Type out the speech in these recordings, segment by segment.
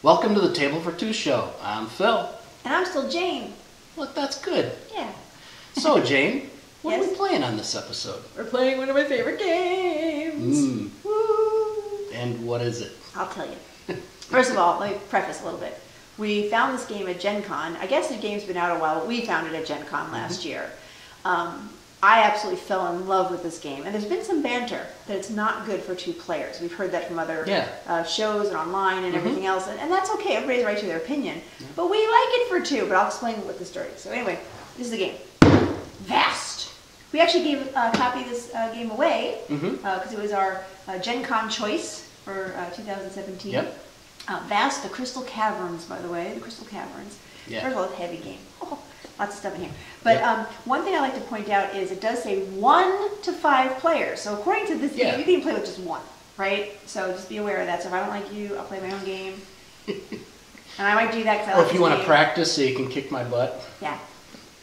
Welcome to the Table for Two show. I'm Phil. And I'm still Jane. Look, that's good. Yeah. So, Jane, what Yes? are we playing on this episode? We're playing one of my favorite games. Woo! And what is it? I'll tell you. First of all, let me preface a little bit. We found this game at Gen Con. I guess the game's been out a while, but we found it at Gen Con last year. I absolutely fell in love with this game. And there's been some banter that it's not good for two players. We've heard that from other shows and online and everything else. And that's okay. Everybody's right to their opinion. Yeah. But we like it for two. But I'll explain what the story is. So anyway, this is the game. Vast. We actually gave a copy of this game away because it was our Gen Con choice for 2017. Yep. Vast, the Crystal Caverns, by the way. The Crystal Caverns. Yeah. First of all, it's a heavy game. Oh, lots of stuff in here. But one thing I like to point out is it does say 1 to 5 players. So according to this game, you can play with just one, right? So just be aware of that. So if I don't like you, I'll play my own game. And I might do that because I like Or if you want to practice so you can kick my butt. Yeah,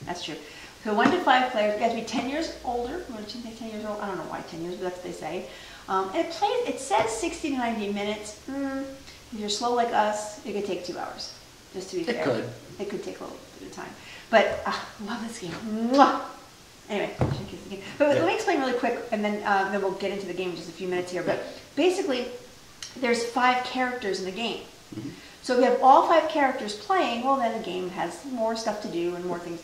that's true. So 1 to 5 players. You have to be 10 years older. Well, shouldn't say 10 years old. I don't know why 10 years, but that's what they say. And it says 60 to 90 minutes. If you're slow like us, it could take 2 hours. Just to be fair. It could. It could take a little bit of time. But love this game. Mwah! Anyway, but let me explain really quick, and then we'll get into the game in just a few minutes here. But basically, there's 5 characters in the game. So if we have all 5 characters playing, well, then the game has more stuff to do and more things.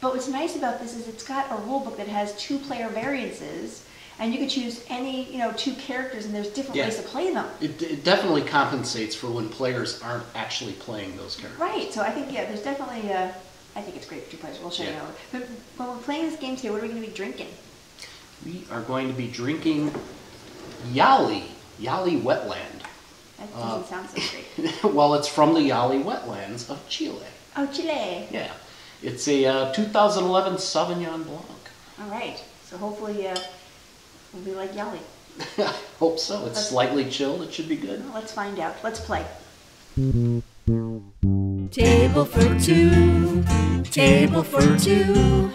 But what's nice about this is it's got a rule book that has 2-player variances. And you could choose any, 2 characters, and there's different ways to play them. It definitely compensates for when players aren't actually playing those characters. Right. So I think, there's definitely, I think it's great for 2 players. We'll show you. But when we're playing this game today, what are we going to be drinking? We are going to be drinking Yali Wetland. That doesn't sound so great. Well, it's from the Yali Wetlands of Chile. Oh, Chile. Yeah. It's a 2011 Sauvignon Blanc. All right. So hopefully... we'll be like Yali. I hope so. It's slightly chilled. It should be good. Well, let's find out. Let's play. Table for two. Table for two.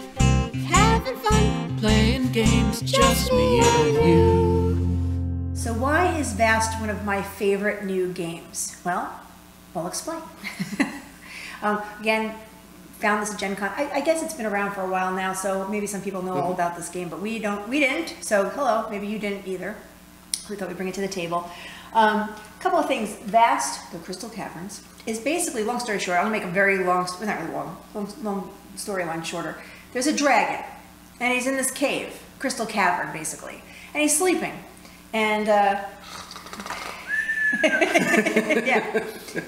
Having fun. Playing games. Just me and you. So why is Vast one of my favorite new games? Well, I'll explain. Again, found this at Gen Con. I guess it's been around for a while now, so maybe some people know all about this game, but we didn't. So hello, maybe you didn't either. We thought we'd bring it to the table. Couple of things. Vast, the Crystal Caverns, is basically, long story short, I'm gonna make a very long, not really long storyline shorter. There's a dragon, and he's in this cave, Crystal Cavern, basically, and he's sleeping, and yeah,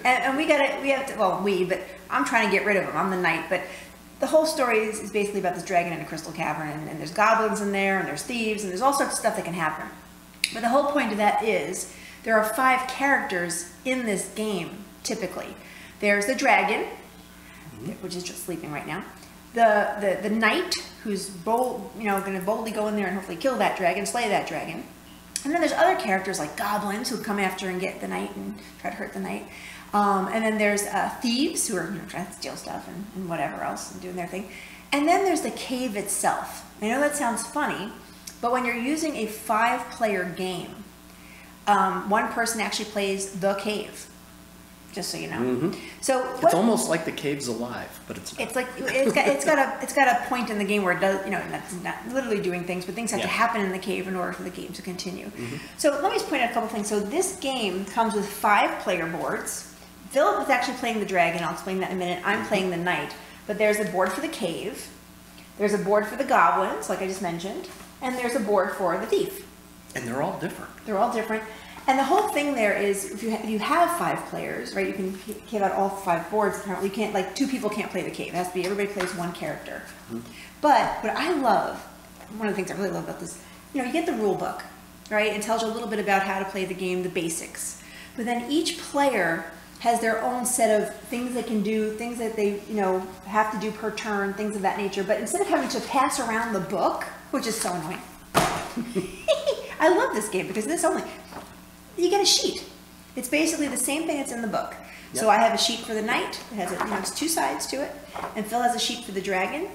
and we have to, but I'm trying to get rid of him. I'm the knight, but the whole story is basically about this dragon in a crystal cavern, and there's goblins in there, and there's thieves, and there's all sorts of stuff that can happen. But the whole point of that is there are 5 characters in this game, typically. There's the dragon, which is just sleeping right now. The knight, who's bold, going to boldly go in there and hopefully kill that dragon, slay that dragon. And then there's other characters like goblins who come after and get the knight and try to hurt the knight. And then there's thieves who are trying to steal stuff and whatever else and doing their thing. And then there's the cave itself. I know that sounds funny, but when you're using a 5-player game, one person actually plays the cave. Just so you know. So it's almost like the cave's alive, but it's not. It's like it's got a point in the game where it does, it's not literally doing things, but things have to happen in the cave in order for the game to continue. So let me just point out a couple things. So this game comes with 5-player boards. Philip is actually playing the dragon. I'll explain that in a minute. I'm playing the knight. But there's a board for the cave. There's a board for the goblins, like I just mentioned, and there's a board for the thief. And they're all different. They're all different. And the whole thing there is, if you have 5 players, right, you can give out all 5 boards. Apparently, you can't, like, 2 people can't play the cave. It has to be everybody plays 1 character. But what I love, one of the things I really love about this, you get the rule book, right? It tells you a little bit about how to play the game, the basics. But then each player has their own set of things they can do, things that they, have to do per turn, things of that nature. But instead of having to pass around the book, which is so annoying, I love this game because you get a sheet. It's basically the same thing that's in the book. So I have a sheet for the knight. It has it's 2 sides to it. And Phil has a sheet for the dragon.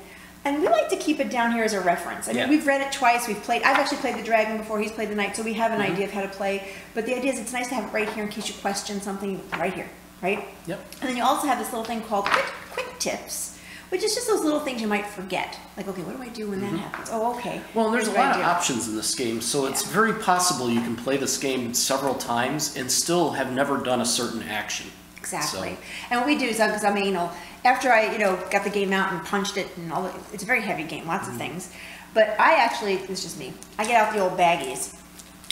And we like to keep it down here as a reference. I mean, we've read it twice. I've actually played the dragon before. He's played the knight, so we have an idea of how to play. But the idea is it's nice to have it right here in case you question something right here. right? Yep. And then you also have this little thing called quick tips, which is just those little things you might forget. Like, okay, what do I do when that happens? Oh, okay. Well, there's a What do I lot of do? options in this game, so it's very possible you can play this game several times and still have never done a certain action. Exactly. So- And what we do is, because I mean, after I, got the game out and punched it and all, it's a very heavy game, lots of things. But I actually, it's just me, I get out the old baggies.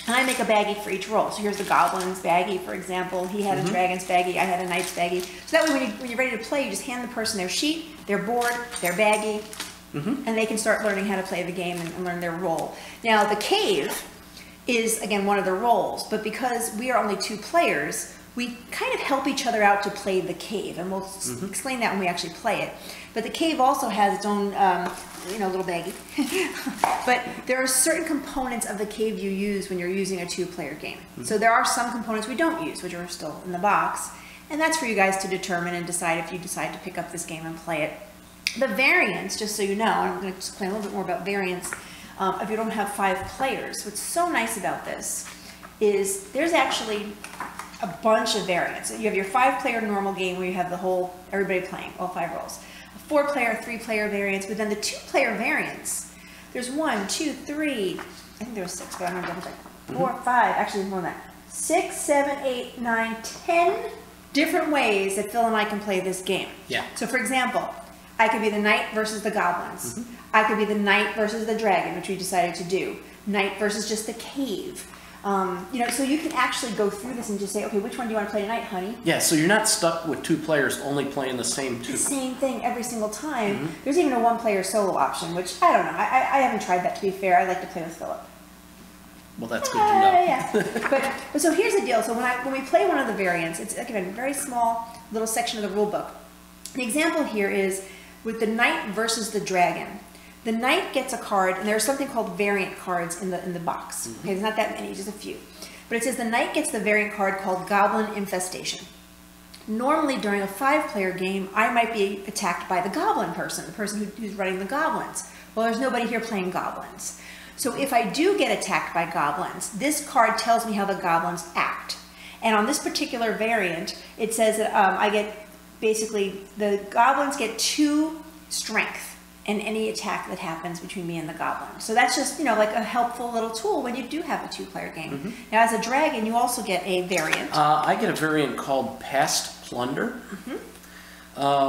And I make a baggie for each role. So here's the Goblin's baggie, for example. He had a Dragon's baggie, I had a Knight's baggie. So that way when you're ready to play, you just hand the person their sheet, their board, their baggie, and they can start learning how to play the game and learn their role. Now, the cave is, again, one of the roles, but because we are only 2 players, we kind of help each other out to play the cave, and we'll explain that when we actually play it. But the cave also has its own, little baggie. But there are certain components of the cave you use when you're using a 2-player game. So there are some components we don't use, which are still in the box, and that's for you guys to determine and decide if you decide to pick up this game and play it. The variants, just so you know, and I'm going to explain a little bit more about variants, if you don't have 5 players, what's so nice about this is there's actually a bunch of variants. You have your 5-player normal game where you have everybody playing, all 5 roles. A 4-player, 3-player variants, but then the 2-player variants, there's 1, 2, 3, I think there was 6, but I'm gonna double check. 4, 5, actually there's more than that. 6, 7, 8, 9, 10 different ways that Phil and I can play this game. Yeah. So for example, I could be the Knight versus the Goblins. I could be the Knight versus the Dragon, which we decided to do. Knight versus just the cave. So you can actually go through this and just say, okay, which one do you want to play tonight, honey? Yeah, so you're not stuck with 2 players only playing the same 2. The same thing every single time. There's even a 1-player solo option, which I don't know. I haven't tried that, to be fair. I like to play with Philip. Well, that's good to know. Yeah. But so here's the deal. So when we play one of the variants, it's again a very small little section of the rule book. The example here is with the Knight versus the Dragon. The Knight gets a card, and there's something called variant cards in the box. Okay, there's not that many, just a few. But it says the Knight gets the variant card called Goblin Infestation. Normally, during a 5-player game, I might be attacked by the Goblin person, the person who's running the Goblins. Well, there's nobody here playing Goblins. So if I do get attacked by Goblins, this card tells me how the Goblins act. And on this particular variant, it says that the Goblins get 2 strength in any attack that happens between me and the Goblin. So that's just, like a helpful little tool when you do have a 2-player game. Now, as a Dragon, you also get a variant. I get a variant called Past Plunder,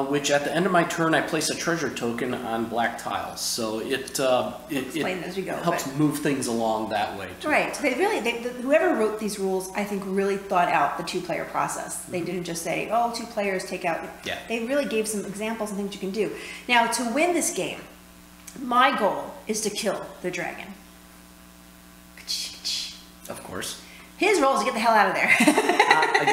which at the end of my turn, I place a treasure token on black tiles. So it Explain as we go, helps move things along that way, too. Right. So whoever wrote these rules, I think, really thought out the 2-player process. They didn't just say, oh, 2 players, take out. Yeah. They really gave some examples and things you can do. Now, to win this game, my goal is to kill the dragon. Of course. His role is to get the hell out of there.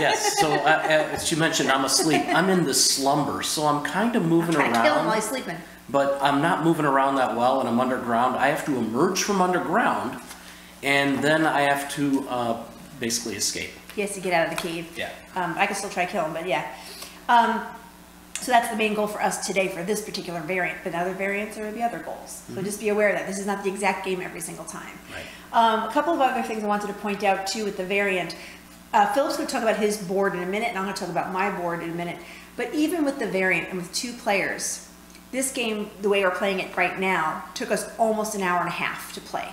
Yes. So as you mentioned, I'm asleep. I'm in the slumber, so I'm kind of moving Trying around. to kill him while he's sleeping. But I'm not moving around that well, and I'm underground. I have to emerge from underground, and then I have to basically escape. He has to get out of the cave. Yeah. I can still try to kill him, but yeah. So that's the main goal for us today for this particular variant, but other variants are the other goals. So just be aware that this is not the exact game every single time. Right. A couple of other things I wanted to point out too with the variant. Philip's going to talk about his board in a minute, and I'm going to talk about my board in a minute. But even with the variant and with 2 players, this game, the way we're playing it right now, took us almost an hour and a half to play.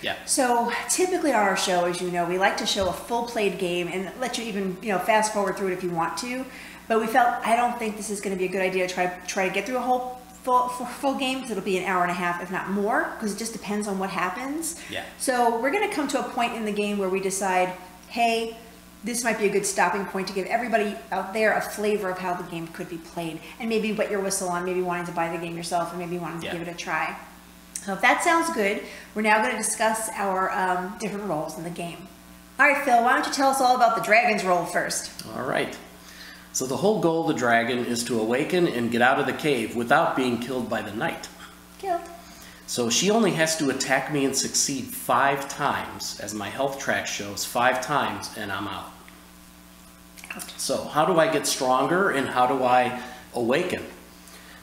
Yeah. So typically on our show, as you know, we like to show a full played game and let you even, fast forward through it if you want to. But we felt, I don't think this is going to be a good idea to try to get through a whole full game, because it'll be an hour and a half, if not more, because it just depends on what happens. Yeah. So we're going to come to a point in the game where we decide, hey, this might be a good stopping point to give everybody out there a flavor of how the game could be played, and maybe wet your whistle on maybe wanting to buy the game yourself, or maybe wanting to give it a try. So if that sounds good, we're now going to discuss our different roles in the game. All right, Phil, why don't you tell us all about the dragon's role first? All right. So the whole goal of the dragon is to awaken and get out of the cave without being killed by the knight. Killed. So she only has to attack me and succeed 5 times, as my health track shows, 5 times, and I'm out. So how do I get stronger, and how do I awaken?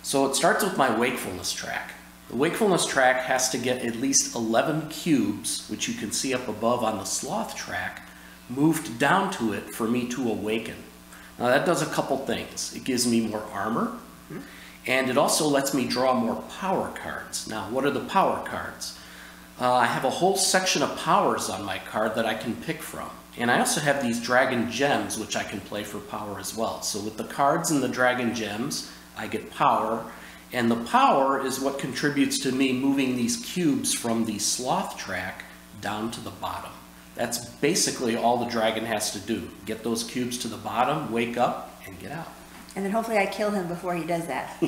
So it starts with my wakefulness track. The wakefulness track has to get at least 11 cubes, which you can see up above on the sloth track, moved down to it for me to awaken. Now that does a couple things. It gives me more armor, and it also lets me draw more power cards. Now, what are the power cards? I have a whole section of powers on my card that I can pick from. And I also have these dragon gems, which I can play for power as well. So with the cards and the dragon gems, I get power. And the power is what contributes to me moving these cubes from the sloth track down to the bottom. That's basically all the dragon has to do. Get those cubes to the bottom, wake up, and get out. And then hopefully I kill him before he does that.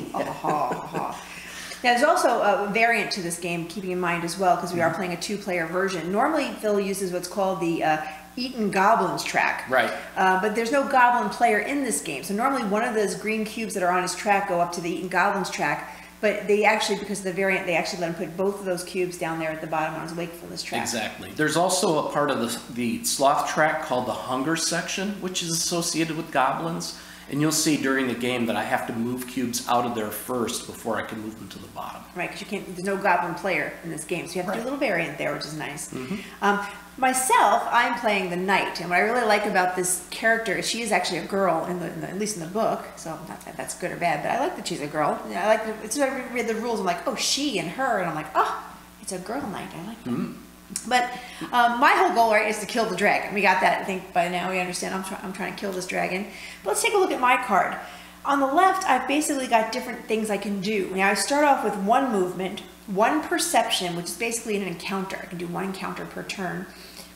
Now, there's also a variant to this game, keeping in mind as well, because we are playing a 2-player version. Normally, Phil uses what's called the Eaten Goblins track. Right. But there's no goblin player in this game. So normally one of those green cubes that are on his track go up to the Eaten Goblins track. But they actually, because of the variant, they actually let him put both of those cubes down there at the bottom on his wakefulness track. Exactly. There's also a part of the sloth track called the hunger section, which is associated with goblins. And you'll see during the game that I have to move cubes out of there first before I can move them to the bottom. Right, because you can't. There's no goblin player in this game, so you have to do a little variant there, which is nice. Myself, I'm playing the knight, and what I really like about this character is she is actually a girl, at least in the book. So not that that's good or bad, but I like that she's a girl. I like as soon as I read the rules, I'm like, oh, she and her, and I'm like, oh, it's a girl knight. I like that. But my whole goal, right, is to kill the dragon. We got that, I think, by now. We understand I'm trying to kill this dragon. But let's take a look at my card. On the left, I've basically got different things I can do. Now, I start off with 1 movement, 1 perception, which is basically an encounter. I can do 1 encounter per turn.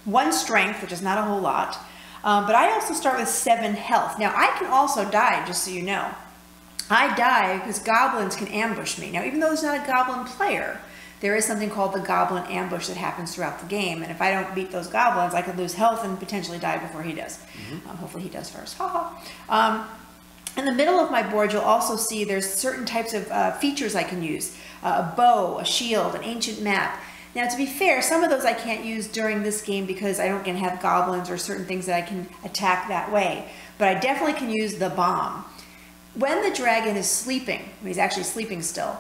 1 strength, which is not a whole lot. But I also start with 7 health. Now, I can also die, just so you know. I die because goblins can ambush me. Now, even though there's not a goblin player, there is something called the goblin ambush that happens throughout the game. And if I don't beat those goblins, I could lose health and potentially die before he does. Hopefully he does first. In the middle of my board, you'll also see there's certain types of features I can use. A bow, a shield, an ancient map. Now, to be fair, some of those I can't use during this game because I don't get to have goblins or certain things that I can attack that way. But I definitely can use the bomb. When the dragon is sleeping, when he's actually sleeping still,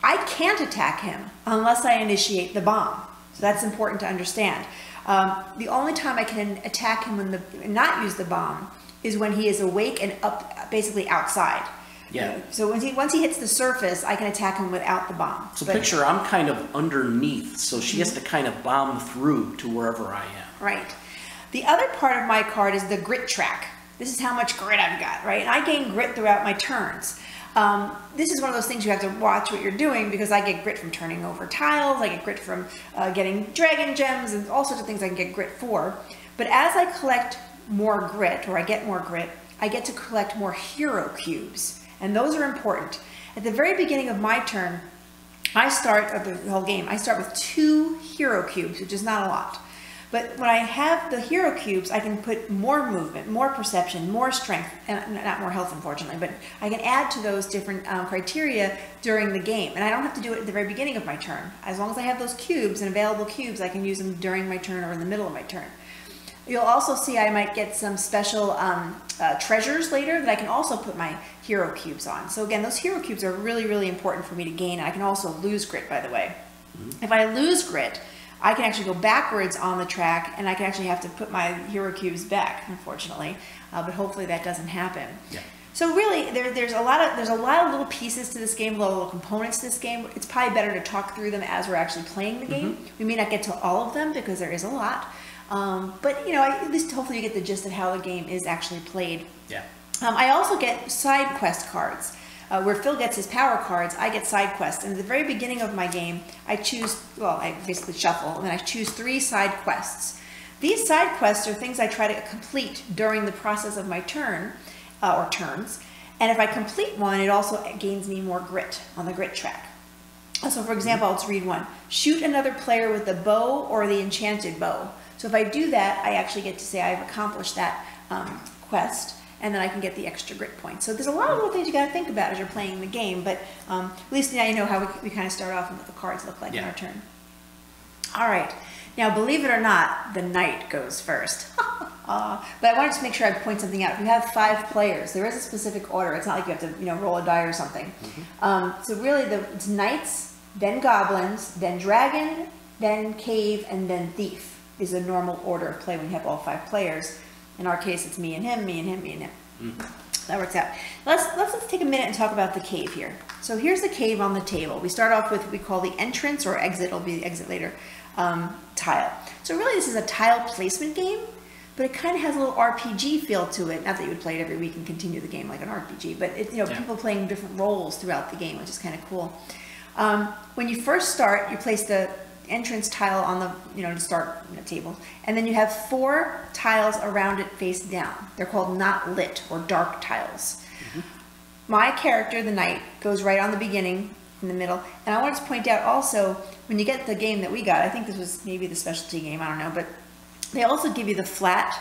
I can't attack him unless I initiate the bomb. So that's important to understand. The only time I can attack him and not use the bomb is when he is awake and up, basically outside. Yeah. So once he hits the surface, I can attack him without the bomb. So picture I'm kind of underneath, so she has to kind of bomb through to wherever I am. Right. The other part of my card is the grit track. This is how much grit I've got, right? And I gain grit throughout my turns. This is one of those things you have to watch what you're doing because I get grit from turning over tiles, I get grit from getting dragon gems, and all sorts of things I can get grit for. But as I collect more grit, or I get more grit, I get to collect more hero cubes. And those are important. At the very beginning of my turn, I start, of the whole game, I start with 2 hero cubes, which is not a lot. But when I have the hero cubes, I can put more movement, more perception, more strength, and not more health, unfortunately, but I can add to those different criteria during the game. And I don't have to do it at the very beginning of my turn. As long as I have those cubes and available cubes, I can use them during my turn or in the middle of my turn. You'll also see I might get some special treasures later that I can also put my hero cubes on. So again, those hero cubes are really, really important for me to gain. I can also lose grit, by the way. If I lose grit, I can actually go backwards on the track, and I can actually have to put my hero cubes back, unfortunately. But hopefully that doesn't happen. Yeah. So really, there's a lot of little pieces to this game, little components to this game. It's probably better to talk through them as we're actually playing the game. We may not get to all of them because there is a lot. But you know, at least hopefully you get the gist of how the game is actually played. Yeah. I also get side quest cards. Where Phil gets his power cards, I get side quests. And at the very beginning of my game, I choose, well, I basically shuffle, and then I choose 3 side quests. These side quests are things I try to complete during the process of my turn, or turns. And if I complete one, it also gains me more grit on the grit track. So for example, let's read one. Shoot another player with the bow or the enchanted bow. So if I do that, I actually get to say I've accomplished that quest. And then I can get the extra grit points. So there's a lot of little things you got to think about as you're playing the game, but at least now you know how we kind of start off and what the cards look like in our turn. All right, now believe it or not, the knight goes first. But I wanted to make sure I point something out. If you have 5 players, there is a specific order. It's not like you have to, roll a die or something. So really, it's knights, then goblins, then dragon, then cave, and then thief is a normal order of play when you have all 5 players. In our case, it's me and him, me and him, me and him. That works out. Let's take a minute and talk about the cave here. So here's the cave on the table. We start off with what we call the entrance, or exit, it'll be the exit later, tile. So really this is a tile placement game, but it kind of has a little RPG feel to it. Not that you would play it every week and continue the game like an RPG, but it, people playing different roles throughout the game, which is kind of cool. When you first start, you place the entrance tile on the, to start the table, and then you have 4 tiles around it face down. They're called not lit or dark tiles. My character, the knight, goes right on the beginning in the middle, and I wanted to point out also, when you get the game that we got, I think this was maybe the specialty game, I don't know, but they also give you the flat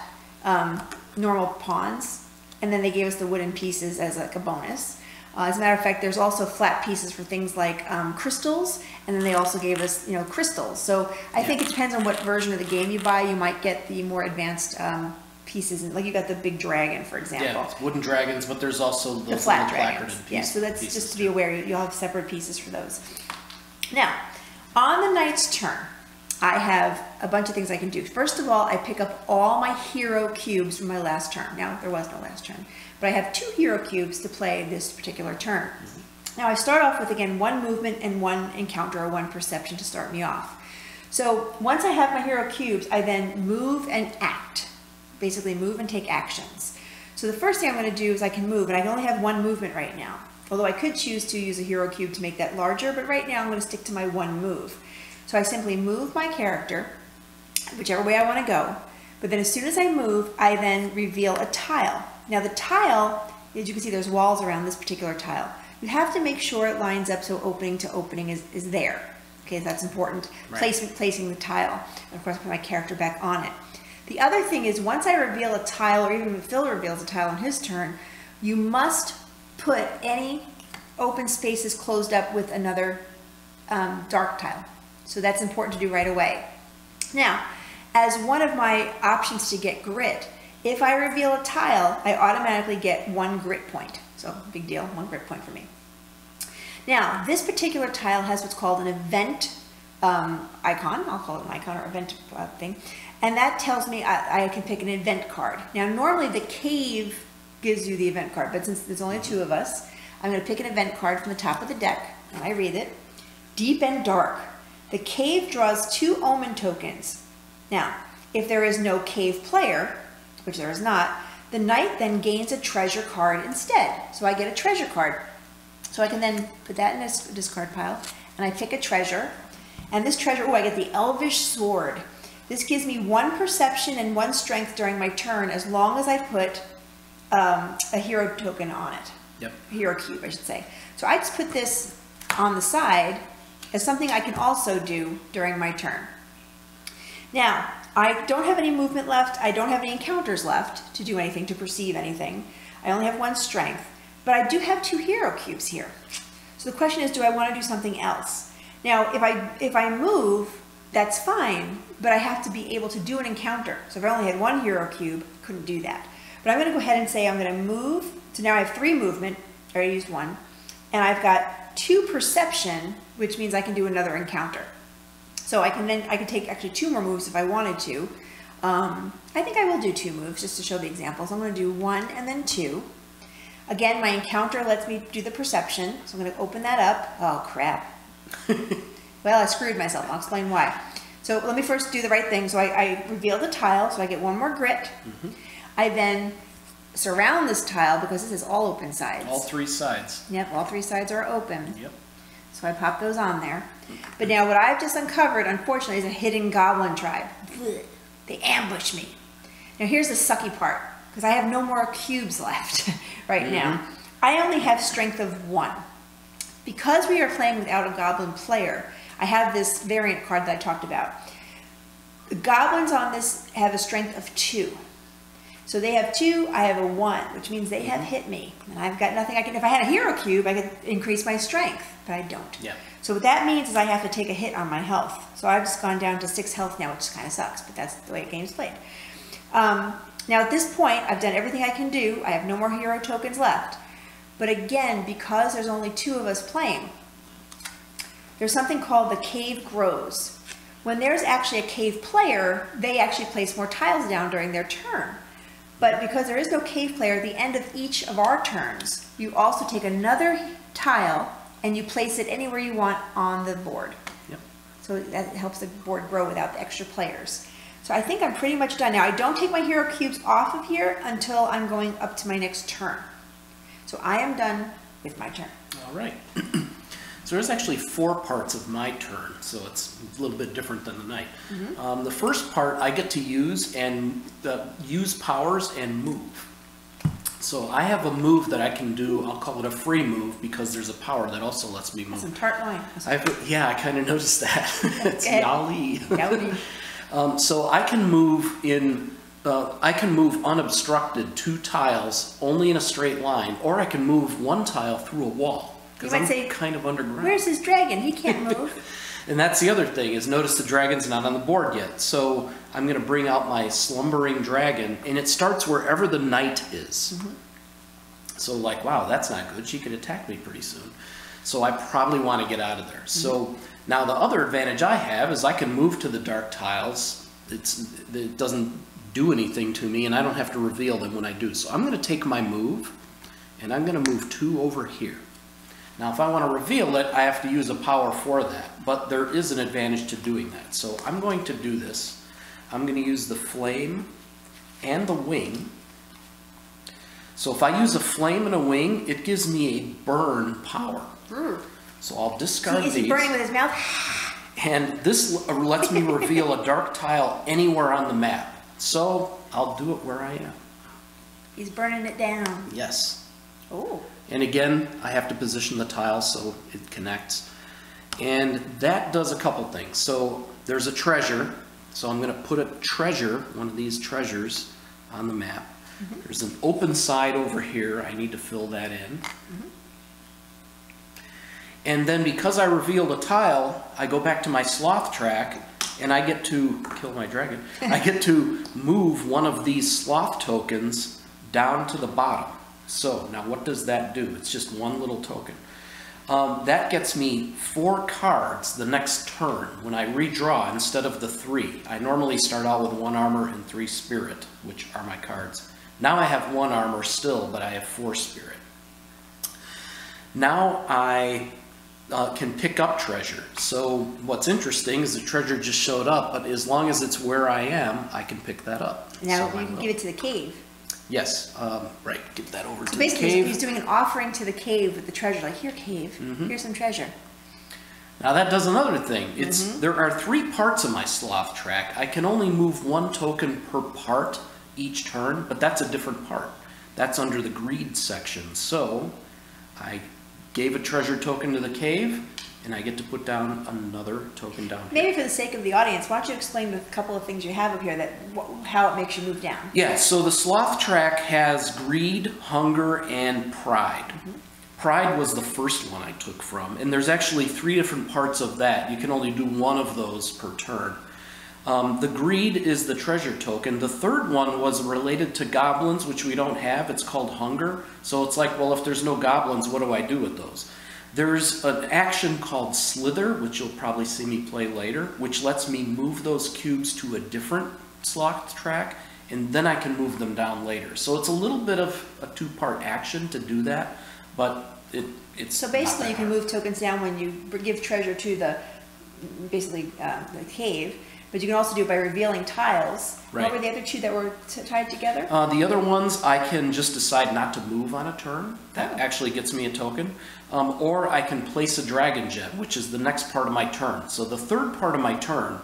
normal pawns, and then they gave us the wooden pieces as like a bonus. As a matter of fact, there's also flat pieces for things like crystals, and then they also gave us, crystals. So I think it depends on what version of the game you buy. You might get the more advanced pieces, like you got the big dragon, for example. Yeah, it's wooden dragons, but there's also the flat dragons. Pieces, yeah, so that's just to be aware. You'll have separate pieces for those. Now, on the knight's turn, I have a bunch of things I can do. First of all, I pick up all my hero cubes from my last turn. Now, there was no last turn, but I have 2 hero cubes to play this particular turn. Now, I start off with, again, 1 movement and 1 encounter or 1 perception to start me off. So once I have my hero cubes, I then move and act. Basically, move and take actions. So the first thing I'm going to do is I can move, and I can only have 1 movement right now. Although I could choose to use a hero cube to make that larger, but right now I'm going to stick to my 1 move. So I simply move my character, whichever way I want to go, but then as soon as I move, I then reveal a tile. Now the tile, as you can see, there's walls around this particular tile. You have to make sure it lines up so opening to opening is there. Okay, that's important. Right. Placing the tile. And of course, put my character back on it. The other thing is, once I reveal a tile, or even when Phil reveals a tile on his turn, you must put any open spaces closed up with another dark tile. So that's important to do right away. Now, as one of my options to get grit, if I reveal a tile, I automatically get 1 grit point. So big deal, 1 grit point for me. Now, this particular tile has what's called an event icon. I'll call it an icon or event thing. And that tells me I can pick an event card. Now, normally the cave gives you the event card, but since there's only 2 of us, I'm going to pick an event card from the top of the deck, and I read it. Deep and dark. The cave draws 2 omen tokens. Now, if there is no cave player, which there is not, the knight then gains a treasure card instead. So I get a treasure card. So I can then put that in a discard pile, and I pick a treasure. And this treasure, I get the elvish sword. This gives me 1 perception and 1 strength during my turn, as long as I put a hero token on it. Yep. A hero cube, I should say. So I just put this on the side as something I can also do during my turn. Now, I don't have any movement left. I don't have any encounters left to do anything, to perceive anything. I only have 1 strength, but I do have 2 hero cubes here. So the question is, do I want to do something else? Now, if I move, that's fine, but I have to be able to do an encounter. So if I only had 1 hero cube, I couldn't do that. But I'm going to go ahead and say I'm going to move. So now I have 3 movement. I already used 1. And I've got 2 perception, which means I can do another encounter. So I can take actually 2 more moves if I wanted to. I think I will do 2 moves just to show the examples. I'm going to do 1 and then 2. Again, my encounter lets me do the perception. So I'm going to open that up. Oh, crap. Well, I screwed myself. I'll explain why. So let me first do the right thing. So I reveal the tile, so I get 1 more grit. I then surround this tile, because this is all open sides. All 3 sides. Yep, all 3 sides are open. Yep. So I pop those on there. But now what I've just uncovered, unfortunately, is a hidden goblin tribe. They ambush me. Now here's the sucky part, because I have no more cubes left right now. I only have strength of 1. Because we are playing without a goblin player, I have this variant card that I talked about. The goblins on this have a strength of 2. So they have 2, I have a 1, which means they have hit me. And I've got nothing I can, if I had a hero cube, I could increase my strength, but I don't. Yeah. So what that means is I have to take a hit on my health. So I've just gone down to 6 health now, which kind of sucks, but that's the way the game's played. Now at this point, I've done everything I can do. I have no more hero tokens left. But again, because there's only 2 of us playing, there's something called the cave grows. When there's actually a cave player, they actually place more tiles down during their turn. But because there is no cave player at the end of each of our turns, you also take another tile and you place it anywhere you want on the board. Yep. So that helps the board grow without the extra players. So I think I'm pretty much done now. I don't take my hero cubes off of here until I'm going up to my next turn. So I am done with my turn. All right. So there's actually 4 parts of my turn, so it's a little bit different than the knight. The first part I get to use and use powers and move. So I have a move that I can do. I'll call it a free move because there's a power that also lets me move. Some tart wine. Yeah, I kind of noticed that. It's Yali. Yali. So I can move in. I can move unobstructed 2 tiles only in a straight line, or I can move 1 tile through a wall. Because I'm say, kind of underground. Where's his dragon? He can't move. And that's the other thing, is notice the dragon's not on the board yet. So I'm going to bring out my slumbering dragon, and it starts wherever the knight is. So like, wow, that's not good. She could attack me pretty soon. So I probably want to get out of there. So now the other advantage I have is I can move to the dark tiles. It doesn't do anything to me, and I don't have to reveal them when I do. So I'm going to take my move, and I'm going to move 2 over here. Now, if I want to reveal it, I have to use a power for that, but there is an advantage to doing that. So I'm going to do this. I'm going to use the flame and the wing. So if I use a flame and a wing, it gives me a burn power. So I'll discard these. Is he burning with his mouth? And this lets me reveal a dark tile anywhere on the map. So I'll do it where I am. He's burning it down. Yes. Oh. And again, I have to position the tile so it connects. And that does a couple things. So there's a treasure. So I'm going to put a treasure, one of these treasures, on the map. There's an open side over here. I need to fill that in. And then because I revealed a tile, I go back to my sloth track and I get to kill my dragon. I get to move one of these sloth tokens down to the bottom. So now what does that do? It's just one little token. That gets me 4 cards the next turn when I redraw instead of the 3. I normally start out with 1 armor and 3 spirit, which are my cards. Now I have 1 armor still, but I have 4 spirit. Now I can pick up treasure. So what's interesting is the treasure just showed up, but as long as it's where I am, I can pick that up. Now so you can give it to the cave. Yes, right, give that over to the basically cave. He's doing an offering to the cave with the treasure, like, here cave, here's some treasure. Now that does another thing. There are 3 parts of my sloth track. I can only move 1 token per part each turn, but that's a different part. That's under the greed section. So I gave a treasure token to the cave, and I get to put down another token down here. Maybe for the sake of the audience, why don't you explain the couple of things you have up here, how it makes you move down? Yeah, so the sloth track has greed, hunger, and pride. Pride was the first one I took from, and there's actually 3 different parts of that. You can only do 1 of those per turn. The greed is the treasure token. The third one was related to goblins, which we don't have. It's called hunger. So it's like, well, if there's no goblins, what do I do with those? There's an action called Slither, which you'll probably see me play later, which lets me move those cubes to a different sloth track, and then I can move them down later. So it's a little bit of a 2-part action to do that, but it's so basically you can move tokens down when you give treasure to the cave, but you can also do it by revealing tiles. Right. What were the other 2 that were tied together? The other ones I can just decide not to move on a turn. That actually gets me a token. Or I can place a dragon gem, which is the next part of my turn. So the third part of my turn,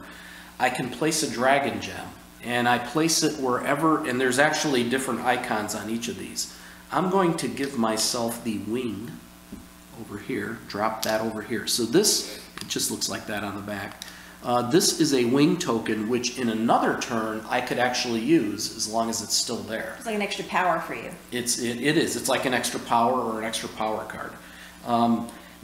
I can place a dragon gem. And I place it wherever, and there's actually different icons on each of these. I'm going to give myself the wing over here, drop that over here. So this, it just looks like that on the back. This is a wing token, which in another turn I could actually use as long as it's still there. It's like an extra power for you. It is. It's like an extra power or an extra power card.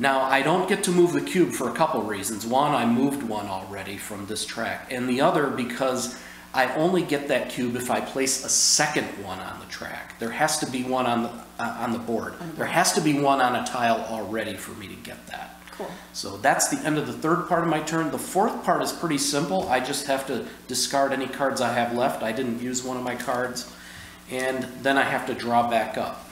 Now, I don't get to move the cube for a couple reasons. One, I moved 1 already from this track. And the other, because I only get that cube if I place a second one on the track. There has to be one on the board. There has to be one on a tile already for me to get that. Cool. So that's the end of the third part of my turn. The fourth part is pretty simple. I just have to discard any cards I have left. I didn't use one of my cards. and then I have to draw back up.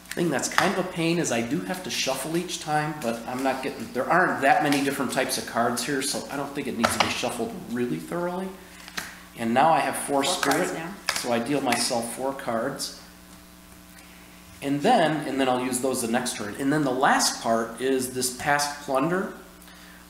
Thing that's kind of a pain is I do have to shuffle each time, but I'm not getting, there aren't that many different types of cards here, so I don't think it needs to be shuffled really thoroughly. And now I have four spirit, so I deal myself 4 cards. And then I'll use those the next turn. And then the last part is this past plunder.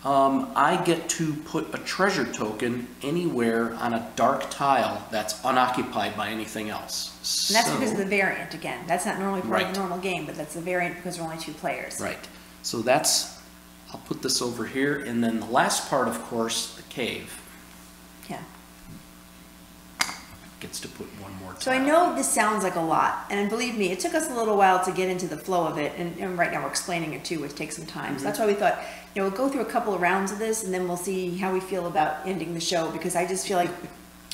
I get to put a treasure token anywhere on a dark tile that's unoccupied by anything else. And that's because of the variant again. That's not normally part of the normal game, but that's the variant because there are only 2 players. Right. So that's, I'll put this over here, and then the last part, of course, the cave. Yeah. Gets to put one more tile. So I know this sounds like a lot, and believe me, it took us a little while to get into the flow of it, and right now we're explaining it too, which takes some time. So that's why we thought, you know, we'll go through a couple of rounds of this, and then we'll see how we feel about ending the show, because I just feel like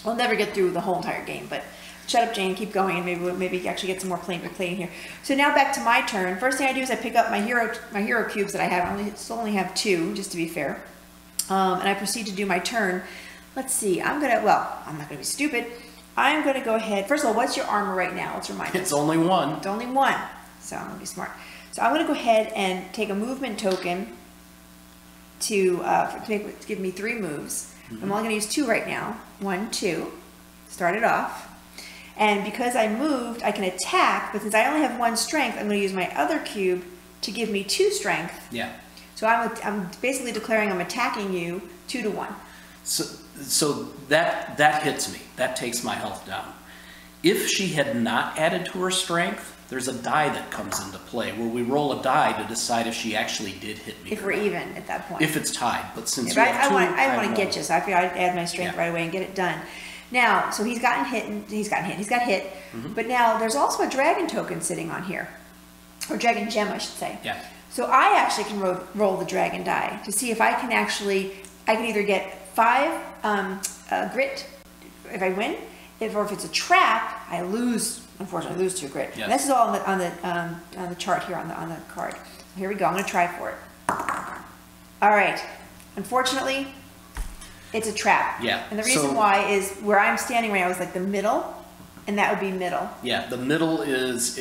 we'll never get through the whole entire game. But shut up, Jane, keep going, and maybe actually get some more playing here. So now back to my turn. First thing I do is I pick up my hero cubes that I have. I still only have 2, just to be fair, and I proceed to do my turn. Let's see. I'm not gonna be stupid. I'm going to go ahead. First of all, what's your armor right now? Let's remind us. It's only 1. It's only 1. So I'm going to be smart. So I'm going to go ahead and take a movement token to give me 3 moves. I'm only going to use 2 right now. 1, 2. Start it off. And because I moved, I can attack. But since I only have 1 strength, I'm going to use my other cube to give me 2 strength. Yeah. So I'm basically declaring I'm attacking you 2 to 1. So that hits me. That takes my health down. If she had not added to her strength, there's a die that comes into play where we roll a die to decide if she actually did hit me. If we're even at that point. If it's tied, but since I want to get you, so I figure I'd add my strength right away and get it done. Now, so he's got hit, but now there's also a dragon token sitting on here, or dragon gem, I should say. Yeah. So I actually can roll the dragon die to see if I can either get 5 grit if I win, or if it's a trap, I lose. Unfortunately, I lose 2 grit. Yes. And this is all on the chart here on the card. So here we go. I'm going to try for it. All right. Unfortunately, it's a trap. Yeah. And the reason why is where I'm standing right now is like the middle, and that would be middle. Yeah, the middle is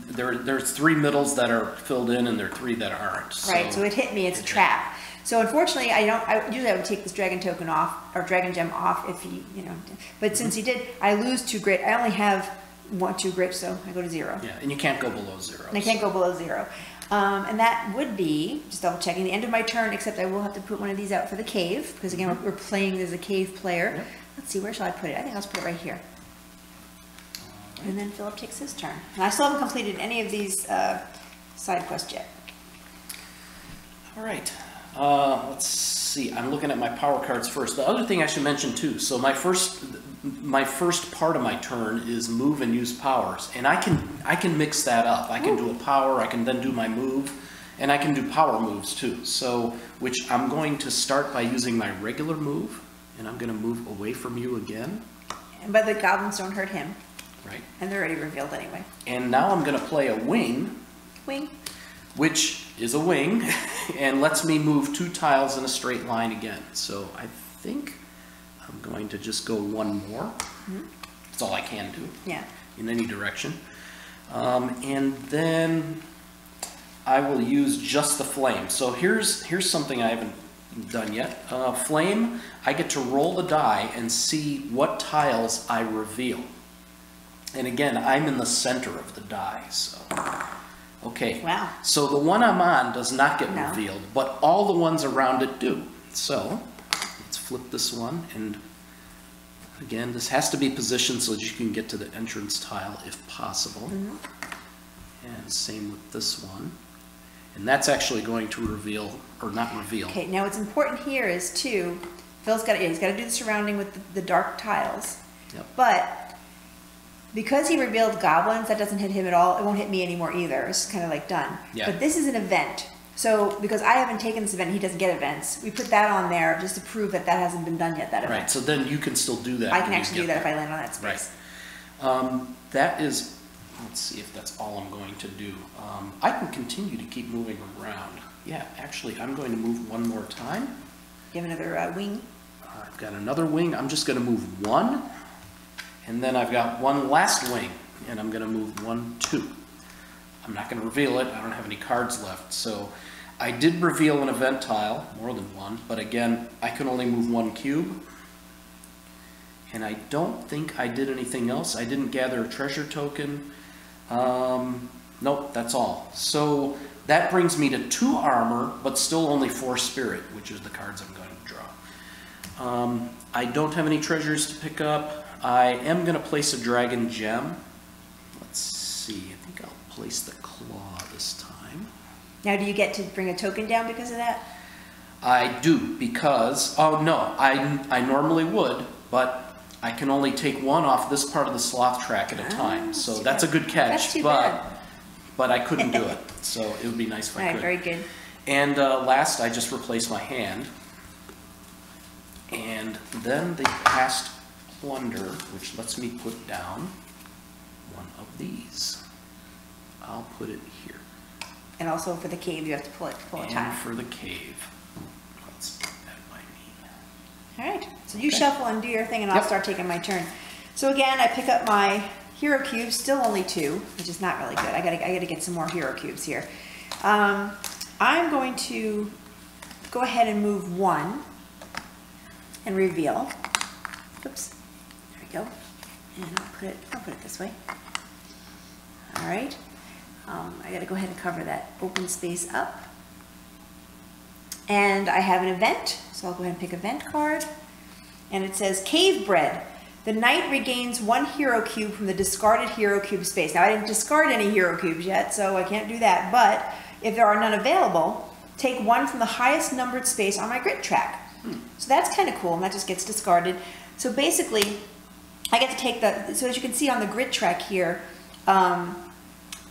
there's 3 middles that are filled in, and there are 3 that aren't. Right. So it hit me. It's a trap. So unfortunately, usually I would take this dragon token off, or dragon gem off if he, but since he did, I lose 2 grit. I only have 2 grit, so I go to 0. Yeah, and you can't go below 0. And I can't go below 0. And that would be, just double checking, the end of my turn, except I will have to put one of these out for the cave, because again, we're playing as a cave player. Yep. Let's see, where shall I put it? I think I'll just put it right here. Right. And then Philip takes his turn. And I still haven't completed any of these side quests yet. All right. Let's see. I'm looking at my power cards first. The other thing I should mention too. So my first part of my turn is move and use powers, and I can mix that up. I can do a power. I can then do my move, and I can do power moves too. So which I'm going to start by using my regular move, and I'm going to move away from you again. But the goblins don't hurt him. Right. And they're already revealed anyway. And now I'm going to play a wing. Wing. Which is a wing, and lets me move 2 tiles in a straight line again. So I think I'm going to just go 1 more. That's all I can do. Yeah. In any direction. And then I will use just the flame. So here's something I haven't done yet. Flame, I get to roll the die and see what tiles I reveal. And again, I'm in the center of the die, so... Okay, wow. So the one I'm on does not get revealed, but all the ones around it do. So let's flip this one, and again, this has to be positioned so that you can get to the entrance tile if possible. And same with this one. And that's actually going to reveal, or not reveal. Okay, now what's important here is too, Phil's got to do the surrounding with the dark tiles. Yep. But because he revealed goblins, that doesn't hit him at all. It won't hit me anymore either. It's kind of like done. Yeah. But this is an event. So because I haven't taken this event, he doesn't get events. We put that on there just to prove that hasn't been done yet, that event. Right, so then you can still do that. I can actually do that if I land on that space. Right. That is, let's see if that's all I'm going to do. I can continue to keep moving around. Yeah, actually, I'm going to move 1 more time. You have another wing? I've got another wing. I'm just going to move 1. And then I've got one last wing, and I'm going to move 1, 2. I'm not going to reveal it. I don't have any cards left. So I did reveal an event tile, more than one, but again, I can only move 1 cube. And I don't think I did anything else. I didn't gather a treasure token. Nope, that's all. So that brings me to 2 armor, but still only 4 spirit, which is the cards I'm going to draw. I don't have any treasures to pick up. I am going to place a dragon gem. Let's see, I think I'll place the claw this time. Now, do you get to bring a token down because of that? I do, because, oh no, I normally would, but I can only take 1 off this part of the sloth track at a time. So that's a good catch, that's too bad. But I couldn't do it. So it would be nice if I could. Very good. And last, I just replaced my hand. And then the past plunder, which lets me put down one of these. I'll put it here. And also for the cave, you have to pull a tile. And for the cave. Let's put that by me. All right, so you shuffle and do your thing, and I'll start taking my turn. So again, I pick up my hero cubes, still only 2, which is not really good. I gotta get some more hero cubes here. I'm going to go ahead and move 1 and reveal. Oops, there we go. And I'll put it this way. All right, I gotta go ahead and cover that open space up. And I have an event, so I'll go ahead and pick event card. And it says Cave Bread. The knight regains 1 hero cube from the discarded hero cube space. Now I didn't discard any hero cubes yet, so I can't do that. But if there are none available, take 1 from the highest numbered space on my grid track. So that's kind of cool, and that just gets discarded. So basically, I get to take so as you can see on the grid track here,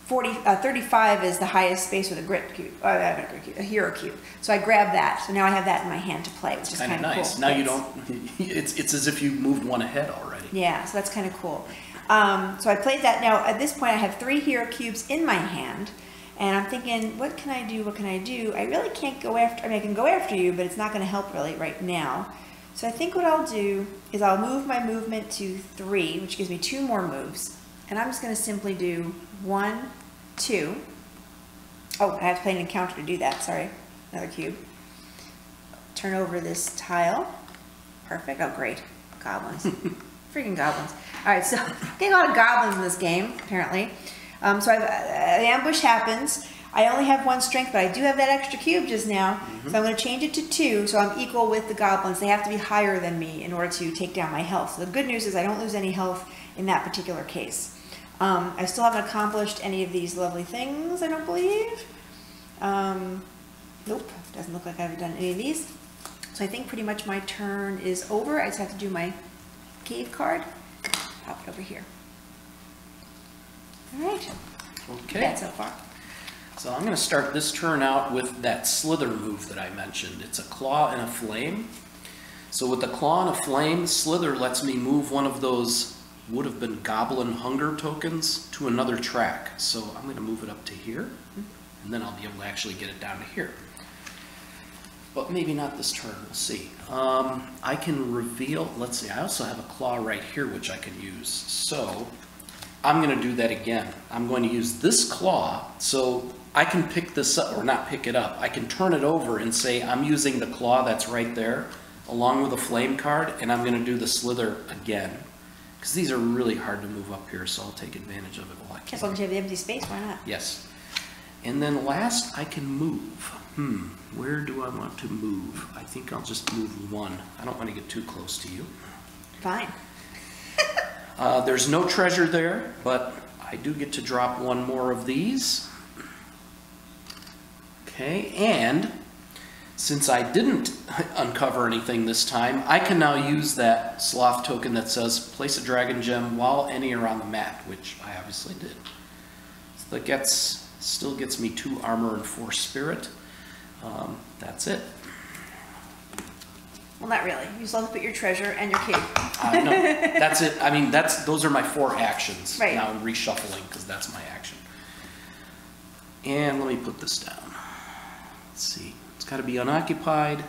35 is the highest space with a grid cube, a hero cube. So I grab that. So now I have that in my hand to play, which is kind of nice. Cool. Now you don't. It's as if you moved 1 ahead already. Yeah, so that's kind of cool. So I played that. Now at this point, I have 3 hero cubes in my hand, and I'm thinking, what can I do? What can I do? I really can't go after. I mean, I can go after you, but it's not going to help really right now. So I think what I'll do is I'll move my movement to 3, which gives me 2 more moves, and I'm just going to simply do 1, 2. Oh, I have to play an encounter to do that. Sorry, another cube. Turn over this tile. Perfect. Oh, great. Goblins. Freaking goblins. All right, so getting a lot of goblins in this game, apparently. So the ambush happens. I only have 1 strength, but I do have that extra cube just now. So I'm going to change it to 2, so I'm equal with the goblins. They have to be higher than me in order to take down my health. So the good news is I don't lose any health in that particular case. I still haven't accomplished any of these lovely things, I don't believe. Nope, doesn't look like I've done any of these. So I think pretty much my turn is over. I just have to do my cave card. Pop it over here. All right. Okay. That's so far. So I'm going to start this turn out with that slither move that I mentioned. It's a claw and a flame. So with the claw and a flame, slither lets me move one of those would have been goblin hunger tokens to another track. So I'm going to move it up to here, and then I'll be able to actually get it down to here. But maybe not this turn, we'll see. I can reveal, let's see, I also have a claw right here which I can use. So I'm going to do that again. I'm going to use this claw, so I can pick this up, or not pick it up. I can turn it over and say I'm using the claw that's right there, along with a flame card, and I'm going to do the slither again. Because these are really hard to move up here, so I'll take advantage of it while I can. As long as you have the empty space, why not? Yes. And then last, I can move. Where do I want to move? I think I'll just move 1. I don't want to get too close to you. Fine. There's no treasure there, but I do get to drop 1 more of these. Okay, and since I didn't uncover anything this time, I can now use that sloth token that says place a dragon gem while any are on the mat, which I obviously did. So that still gets me 2 armor and 4 spirit. That's it. Well, not really. You still have to put your treasure and your cube. No, that's it. I mean, those are my 4 actions. Right. Now I'm reshuffling because that's my action. And let me put this down. Let's see. It's got to be unoccupied.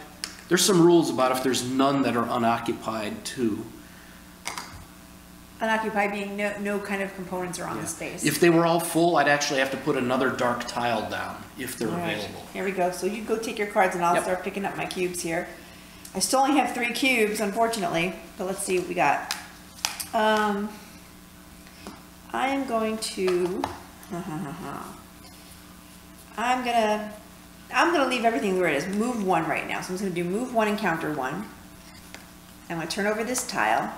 There's some rules about if there's none that are unoccupied too. Unoccupied being no kind of components are on the space. If they were all full, I'd actually have to put another dark tile down if they're available. Here we go. So you go take your cards and I'll start picking up my cubes here. I still only have 3 cubes, unfortunately, but let's see what we got. I am going to, I'm gonna leave everything where it is. Move 1 right now. So I'm just gonna do move 1 and counter 1. I'm gonna turn over this tile.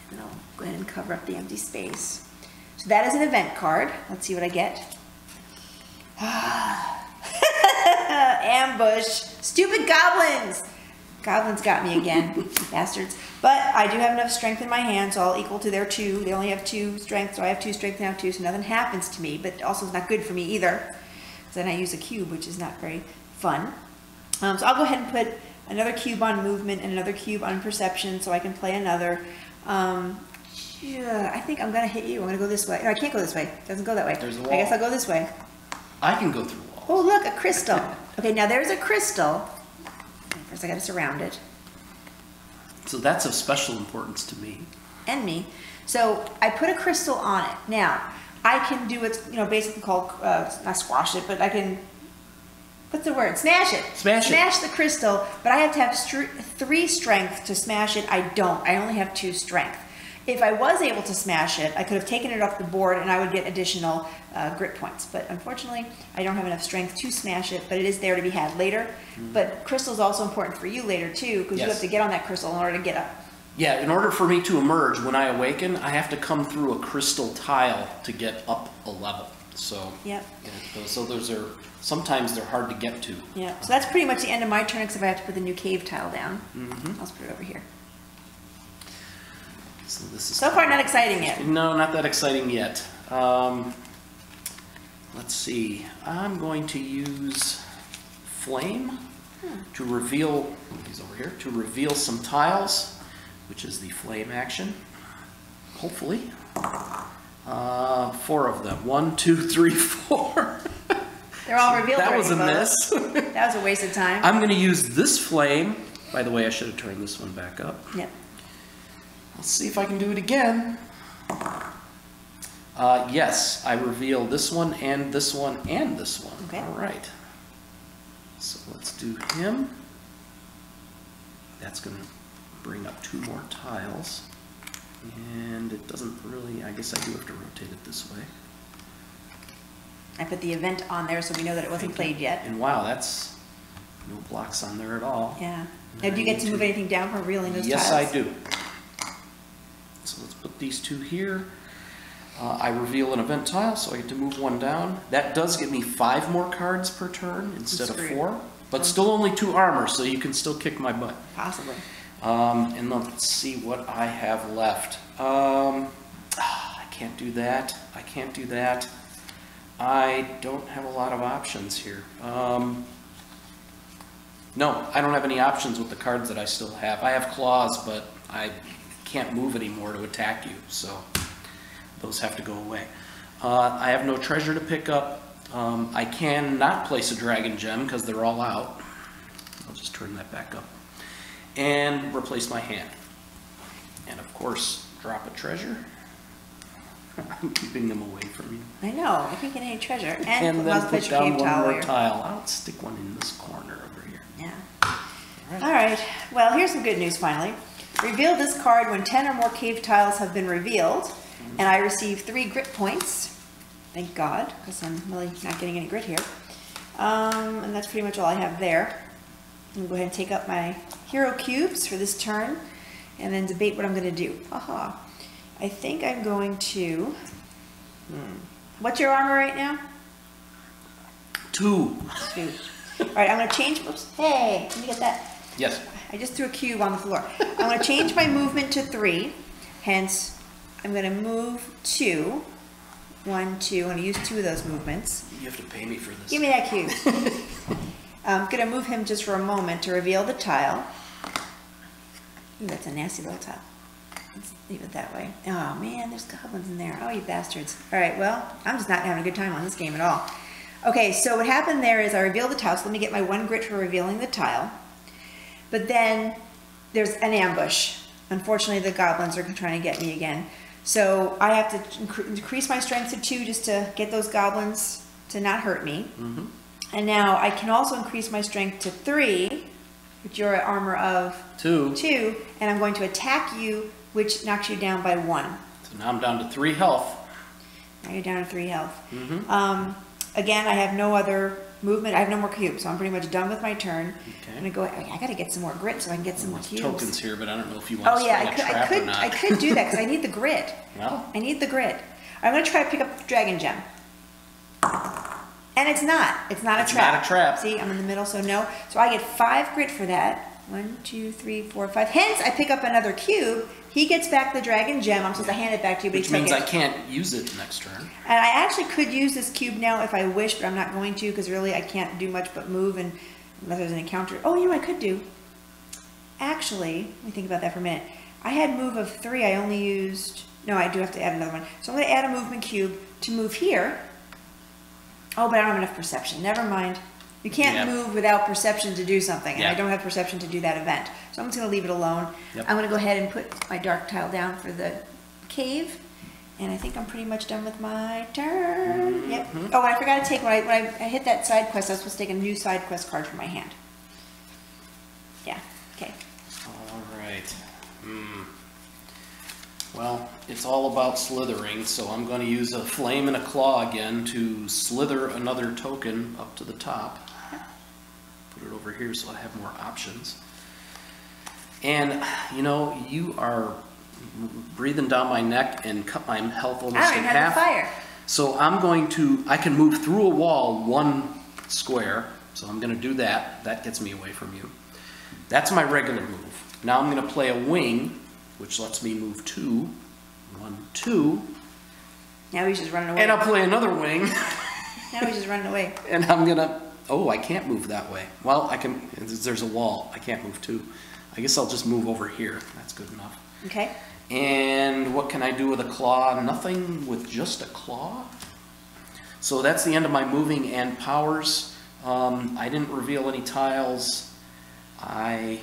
And I'll go ahead and cover up the empty space. So that is an event card. Let's see what I get. Ambush. Stupid goblins. Goblins got me again. Bastards. But I do have enough strength in my hand, so I'll equal to their 2. They only have 2 strength, so I have 2 strength now too, so nothing happens to me, but also it's not good for me either. Because then I use a cube, which is not very fun. So I'll go ahead and put another cube on movement and another cube on perception so I can play another. I think I'm gonna hit you. I'm gonna go this way. No, I can't go this way. It doesn't go that way. There's a wall. I guess I'll go this way. I can go through walls. Oh, look, a crystal. Okay, now there's a crystal. First I gotta surround it. So that's of special importance to me. And me. So I put a crystal on it. Now, I can do what's, basically called, not squash it, but I can, what's the word? Smash it. Smash it. Smash the crystal, but I have to have 3 strength to smash it. I don't. I only have 2 strength. If I was able to smash it, I could have taken it off the board and I would get additional grit points. But unfortunately, I don't have enough strength to smash it, but it is there to be had later. But crystal is also important for you later too, because you have to get on that crystal in order to get up. Yeah, in order for me to emerge when I awaken, I have to come through a crystal tile to get up a level. So, so those are, sometimes they're hard to get to. Yeah, so that's pretty much the end of my turn, except I have to put the new cave tile down. I'll just put it over here. So this is so far not exciting yet. No, not that exciting yet. Let's see. I'm going to use flame to reveal, he's over here, to reveal some tiles, which is the flame action. Hopefully. 4 of them. 1, 2, 3, 4. They're all revealed. That was a miss. That was a waste of time. I'm going to use this flame. By the way, I should have turned this one back up. Yep. Let's see if I can do it again. Yes, I reveal this one and this one and this one. Okay. All right. So let's do him. That's going to bring up 2 more tiles. And it doesn't really, I guess I do have to rotate it this way. I put the event on there so we know that it wasn't played yet. And wow, that's no blocks on there at all. Yeah. Now, do you get to move anything down from revealing those tiles? Yes, I do. So let's put these 2 here. I reveal an event tile, so I get to move 1 down. That does give me 5 more cards per turn instead of 4. But still only 2 armor, so you can still kick my butt. Possibly. And let's see what I have left. I can't do that. I can't do that. I don't have a lot of options here. No, I don't have any options with the cards that I still have. I have claws, but I can't move anymore to attack you, so those have to go away. I have no treasure to pick up. I can not place a dragon gem because they're all out. I'll just turn that back up. And replace my hand. And of course, drop a treasure. I'm keeping them away from you. I know, I can't get any treasure. And then put down one more here. tile. I'll stick one in this corner over here. Yeah. All right. Well, here's some good news finally. Reveal this card when 10 or more cave tiles have been revealed, and I receive 3 grit points. Thank God, because I'm really not getting any grit here. And that's pretty much all I have there. I'm going to go ahead and take up my hero cubes for this turn, and then debate what I'm going to do. Haha. I think I'm going to... What's your armor right now? 2. 2. All right, I'm going to change... Oops. Hey, let me get that. Yes. I just threw a cube on the floor. I'm going to change my movement to 3. Hence, I'm going to move 2. 1, 2. I'm going to use 2 of those movements. You have to pay me for this. Give me that cube. I'm going to move him just for a moment to reveal the tile. Ooh, that's a nasty little tile. Let's leave it that way. Oh man, there's goblins in there. Oh, you bastards. All right, well, I'm just not having a good time on this game at all. Okay, so what happened there is I revealed the tile. So let me get my 1 grit for revealing the tile. But then there's an ambush. Unfortunately, the goblins are trying to get me again. So I have to increase my strength to 2 just to get those goblins to not hurt me. Mm-hmm. And now I can also increase my strength to 3, with your armor of 2, and I'm going to attack you, which knocks you down by 1. So now I'm down to 3 health. Now you're down to 3 health. Mm-hmm. Again, I have no other movement. I have no more cubes, so I'm pretty much done with my turn. Okay. I'm gonna go. I gotta get some more grit so I can get some more cubes. Tokens here, but I don't know if you want to Oh yeah, spring a trap or not. I could do that because I need the grit. Well, I need the grit. I'm gonna try to pick up the dragon gem. And it's not. It's not a trap. Not a trap. See, I'm in the middle, so no. So I get 5 grit for that. 1, 2, 3, 4, 5. Hence, I pick up another cube. He gets back the dragon gem. I'm supposed to hand it back to you, but which he took means it. I can't use it next turn. And I actually could use this cube now if I wish, but I'm not going to because really I can't do much but move and unless there's an encounter. Oh, you know what I could do? Actually, let me think about that for a minute. I had move of 3. I only used... No, I do have to add another one. So I'm going to add a movement cube to move here. Oh, but I don't have enough perception. Never mind. You can't move without perception to do something, and I don't have perception to do that event. So I'm just going to leave it alone. Yep. I'm going to go ahead and put my dark tile down for the cave, and I think I'm pretty much done with my turn. Yep. Oh, and I forgot to take, when I hit that side quest, I was supposed to take a new side quest card from my hand. Yeah, okay. All right. Well, it's all about slithering, so I'm going to use a flame and a claw again to slither another token up to the top. Put it over here so I have more options. And, you know, you are breathing down my neck and cut my health almost in half. Fire. So I can move through a wall 1 square, so I'm going to do that. That gets me away from you. That's my regular move. Now I'm going to play a wing, which lets me move 2. 1, 2. Now he's just running away. And I'll play another wing. Now he's just running away. And I'm going to... Oh, I can't move that way. Well, I can... There's a wall. I can't move 2. I guess I'll just move over here. That's good enough. Okay. And what can I do with a claw? Nothing with just a claw. So that's the end of my moving and powers. I didn't reveal any tiles. I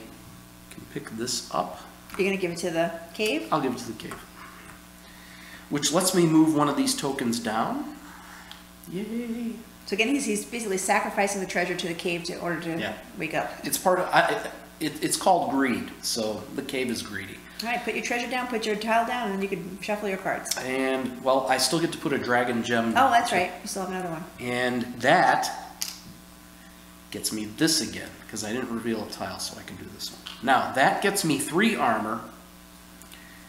can pick this up. You're going to give it to the cave? I'll give it to the cave. Which lets me move one of these tokens down. Yay. So again, he's basically sacrificing the treasure to the cave in order to wake up. It's part of... It's called greed, so the cave is greedy. All right, put your treasure down, put your tile down, and then you can shuffle your cards. And, well, I still get to put a dragon gem down. Oh, that's right. You still have another one. And that gets me this again, because I didn't reveal a tile, so I can do this one. Now, that gets me 3 armor,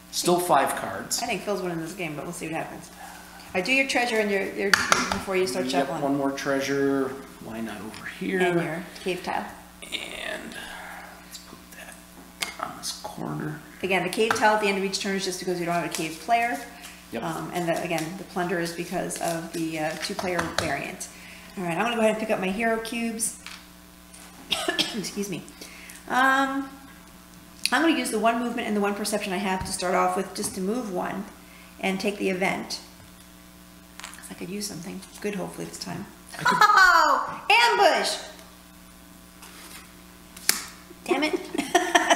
still 5 cards. I think Phil's winning this game, but we'll see what happens. I do your treasure and your before you start shuffling. One more treasure. Why not over here? And your cave tile. And let's put that on this corner. Again, the cave tile at the end of each turn is just because we don't have a cave player. Yep. And again, the plunder is because of the 2-player variant. All right, I'm going to go ahead and pick up my hero cubes. Excuse me. I'm going to use the 1 movement and the 1 perception I have to start off with just to move 1 and take the event. I could use something good hopefully this time. Oh, ambush! Damn it.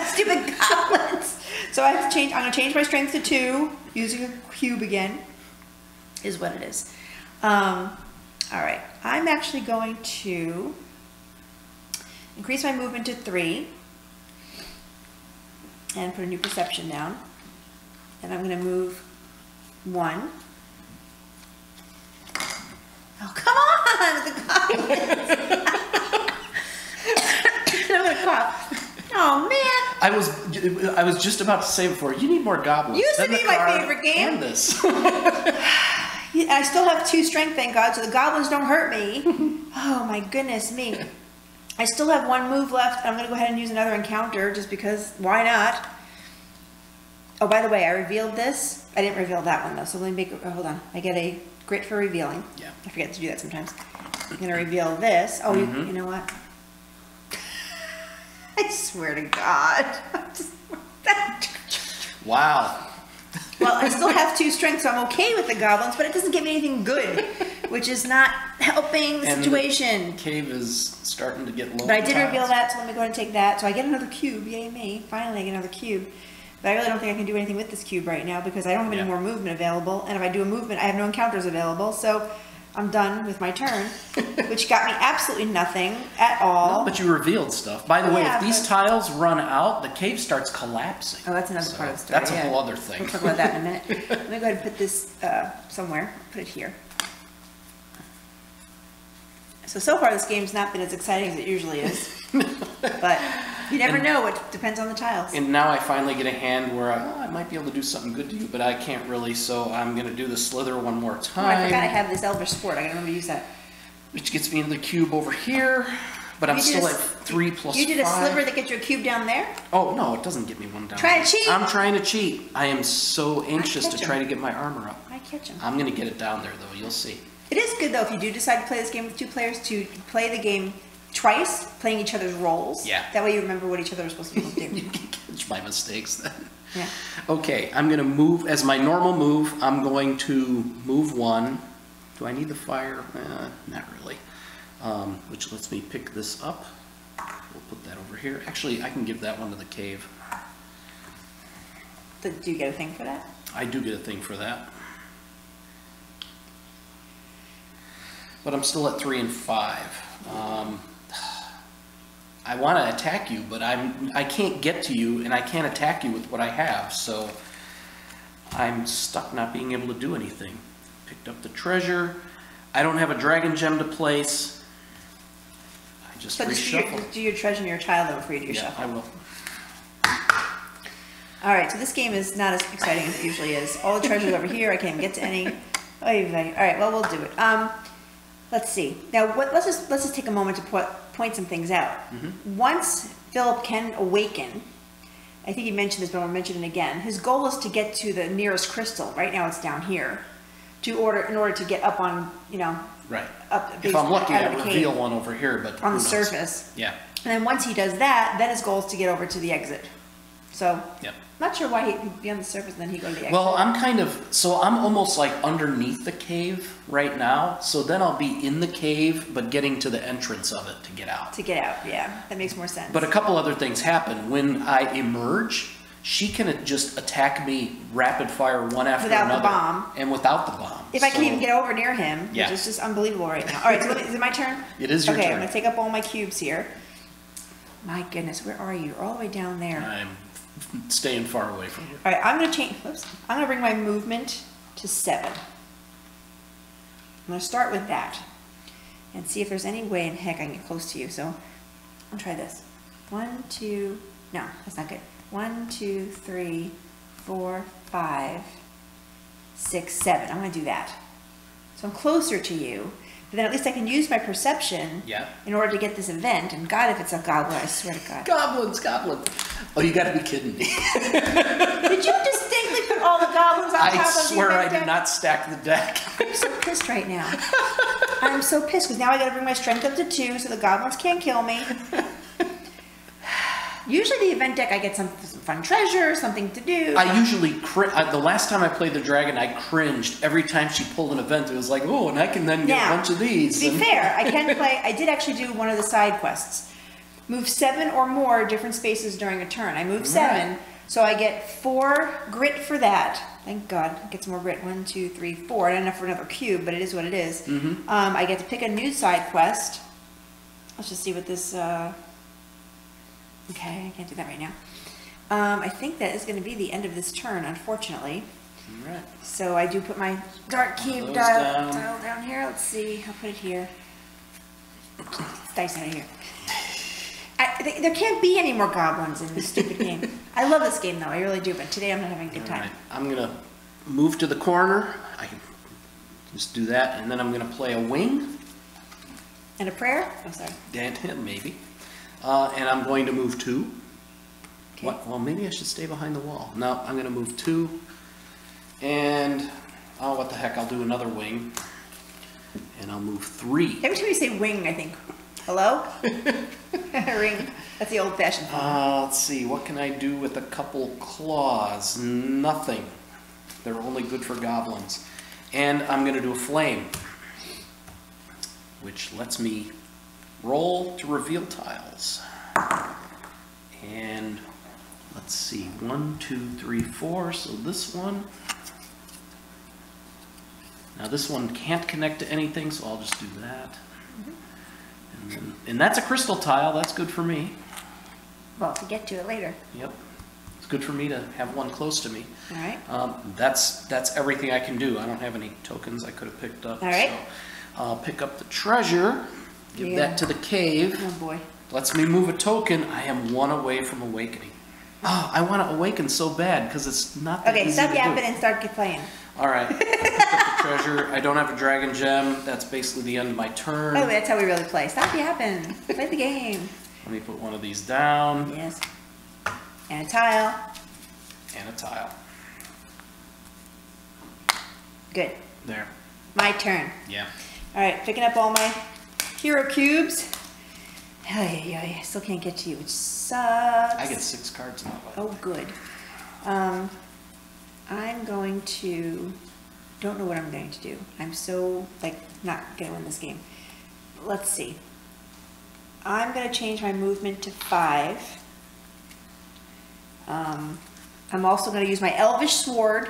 Stupid goblins. So I have to change, I'm going to change my strength to 2 using a cube again is what it is. All right, I'm actually going to increase my movement to 3 and put a new perception down. And I'm going to move 1. Oh, come on, the goblins. I'm going to cough. Oh, man. I was just about to say before, you need more goblins. Used to be my favorite game. And this. I still have 2 strength, thank God, so the goblins don't hurt me. Oh, my goodness me. I still have 1 move left. I'm going to go ahead and use another encounter just because, why not? Oh, by the way, I revealed this. I didn't reveal that one, though, so let me make, hold on. I get a grit for revealing. Yeah. I forget to do that sometimes. I'm going to reveal this. Oh, you know what? I swear to God. Wow. Well, I still have 2 strength, so I'm okay with the goblins, but it doesn't give me anything good, which is not helping the situation. The cave is starting to get low. But I did reveal that, so let me go ahead and take that. So I get another cube. Yay me. Finally, I get another cube. But I really don't think I can do anything with this cube right now because I don't have any more movement available. And if I do a movement, I have no encounters available. So I'm done with my turn, which got me absolutely nothing at all. No, but you revealed stuff. By the way, if these tiles run out, the cave starts collapsing. Oh, that's another part of the story. That's a whole other thing. We'll talk about that in a minute. Let me go ahead and put this somewhere. Put it here. So far this game's not been as exciting as it usually is. But you never know. It depends on the tiles. And now I finally get a hand where I might be able to do something good to you, but I can't really, so I'm going to do the slither one more time. Oh, I forgot I have this Elvish Sport. I gotta remember to use that. Which gets me into the cube over here, but I'm still at 3 plus 5. You did a sliver that gets you a cube down there? Oh, no, it doesn't get me one down. Try to cheat. I'm trying to cheat. I am so anxious to try to get my armor up. I catch him. I'm going to get it down there, though. You'll see. It is good, though, if you do decide to play this game with 2 players, to play the game twice, playing each other's roles. Yeah. That way you remember what each other is supposed to be able to do. You can catch my mistakes then. Yeah. Okay, I'm going to move, as my normal move, I'm going to move 1. Do I need the fire? Not really. Which lets me pick this up. We'll put that over here. Actually, I can give that one to the cave. Do you get a thing for that? I do get a thing for that. But I'm still at 3 and 5. I want to attack you, but I can't get to you, and I can't attack you with what I have, so I'm stuck not being able to do anything. Picked up the treasure. I don't have a dragon gem to place. I just reshuffle. Do your treasure and your tile though before you do your shuffle. I will. All right, so this game is not as exciting as it usually is. All the treasures over here. I can't even get to any. All right, well we'll do it. Let's see. Now, let's just take a moment to point some things out. Once Philip can awaken, I think he mentioned this, but I'll mention it again. His goal is to get to the nearest crystal. Right now, it's down here. In order to get up on, Right. up. If I'm lucky, I reveal one over here, but on the surface. Yeah. And then once he does that, then his goal is to get over to the exit. So. Yep. Not sure why he'd be on the surface and then he'd go to the exit. Well, I'm almost like underneath the cave right now, so then I'll be in the cave, but getting to the entrance of it to get out. Yeah, that makes more sense. But a couple other things happen. When I emerge, she can just attack me rapid fire one after another. Without the bomb. And without the bomb. If I can even get over near him, Yeah. which is just unbelievable right now. All right, so is it my turn? It is your Okay, turn. I'm going to take up all my cubes here. My goodness, where are you? You're all the way down there. I'm staying far away from you. All right, I'm going to change. Oops. I'm going to bring my movement to 7. I'm going to start with that and see if there's any way in heck I can get close to you. So I'm going to try this. 1, 2. No, that's not good. 1, 2, 3, 4, 5, 6, 7. I'm going to do that. So I'm closer to you. But then at least I can use my perception in order to get this event. And God, if it's a goblin, I swear to God. Goblins. Oh, you got to be kidding me. Did you distinctly put all the goblins on top of the I swear I deck? did not stack the deck. I'm so pissed right now. I'm so pissed because now I got to bring my strength up to 2 so the goblins can't kill me. Usually the event deck I get some fun treasure, something to do. I usually the last time I played the dragon, I cringed every time she pulled an event. It was like, oh, and I can then get a bunch of these. To be fair, I did actually do one of the side quests. Move 7 or more different spaces during a turn. I moved 7, so I get 4 grit for that. Thank God, get some more grit. 1, 2, 3, 4. I don't know for another cube, but it is what it is. I get to pick a new side quest. Let's just see what this. Okay, I can't do that right now. I think that is going to be the end of this turn, unfortunately. All right. So I do put my dark cube dial down here. Let's see. I'll put it here. It's dice out of here. There can't be any more goblins in this stupid game. I love this game, though. I really do. But today I'm not having a good time. Right. I'm going to move to the corner. I can just do that. And then I'm going to play a wing. And a prayer? Oh, sorry. And maybe. And I'm going to move 2. Okay. What? Well, maybe I should stay behind the wall. No, I'm going to move 2. And, oh, what the heck, I'll do another wing. And I'll move 3. Every time you say wing, I think, hello? Ring. That's the old-fashioned form. Let's see, what can I do with a couple claws? Nothing. They're only good for goblins. And I'm going to do a flame, which lets me roll to reveal tiles. And let's see, 1, 2, 3, 4. So this one. Now this one can't connect to anything, so I'll just do that. And that's a crystal tile. That's good for me. Well, to get to it later. Yep. It's good for me to have one close to me. All right. That's everything I can do. I don't have any tokens I could have picked up. All right. So I'll pick up the treasure, give that to the cave. Oh boy. Lets me move a token. I am one away from awakening. Oh, I want to awaken so bad because it's not that Okay, easy stop to do. yapping and start playing. All right. I picked up the treasure. I don't have a dragon gem. That's basically the end of my turn. Oh, that's how we really play. Stop yapping. Play the game. Let me put one of these down. Yes. And a tile. And a tile. Good. There. My turn. Yeah. All right, picking up all my hero cubes. I still can't get to you, which sucks. I get 6 cards now. Oh, good. I'm going to, don't know what I'm going to do. I'm so, like, not going to win this game. Let's see. I'm going to change my movement to 5. I'm also going to use my elvish sword.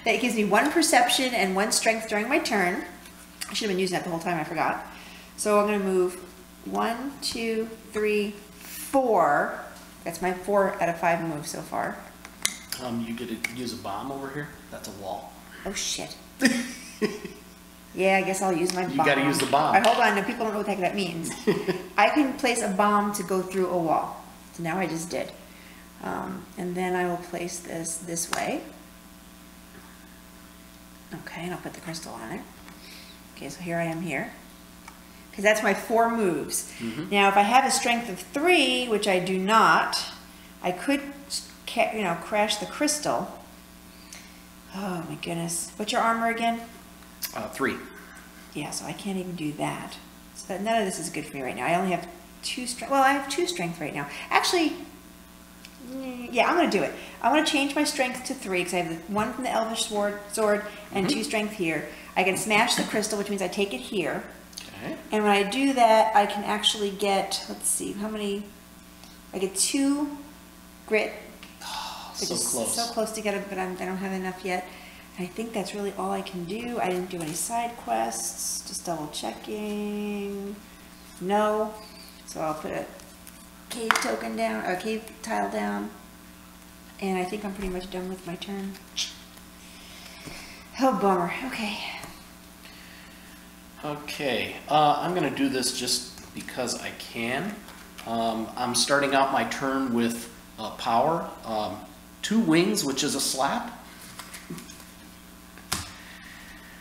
That gives me 1 perception and 1 strength during my turn. I should have been using that the whole time, I forgot. So I'm going to move 1, 2, 3, 4. That's my 4 out of 5 move so far. You get to use a bomb over here? That's a wall. Oh shit. Yeah, I guess I'll use my bomb. You gotta use the bomb. All right, hold on, no, people don't know what the heck that means. I can place a bomb to go through a wall. So now I just did. And then I will place this way. Okay, and I'll put the crystal on it. Okay, so here I am here. Because that's my 4 moves. Now, if I have a strength of 3, which I do not, I could, crash the crystal. Oh my goodness. What's your armor again? 3. Yeah, so I can't even do that. So none of this is good for me right now. I only have 2 strength. Well, I have 2 strength right now. Actually, yeah, I'm going to do it. I want to change my strength to 3 because I have the 1 from the elvish sword and 2 strength here. I can smash the crystal, which means I take it here. Okay. And when I do that, I can actually get, let's see, how many? I get 2 grit. So close. So close to get it, but I don't have enough yet. I think that's really all I can do. I didn't do any side quests. Just double checking. No. So I'll put a cave token down, or a cave tile down. And I think I'm pretty much done with my turn. Oh, bummer. Okay. Okay. I'm going to do this just because I can. I'm starting out my turn with power. 2 wings, which is a slap.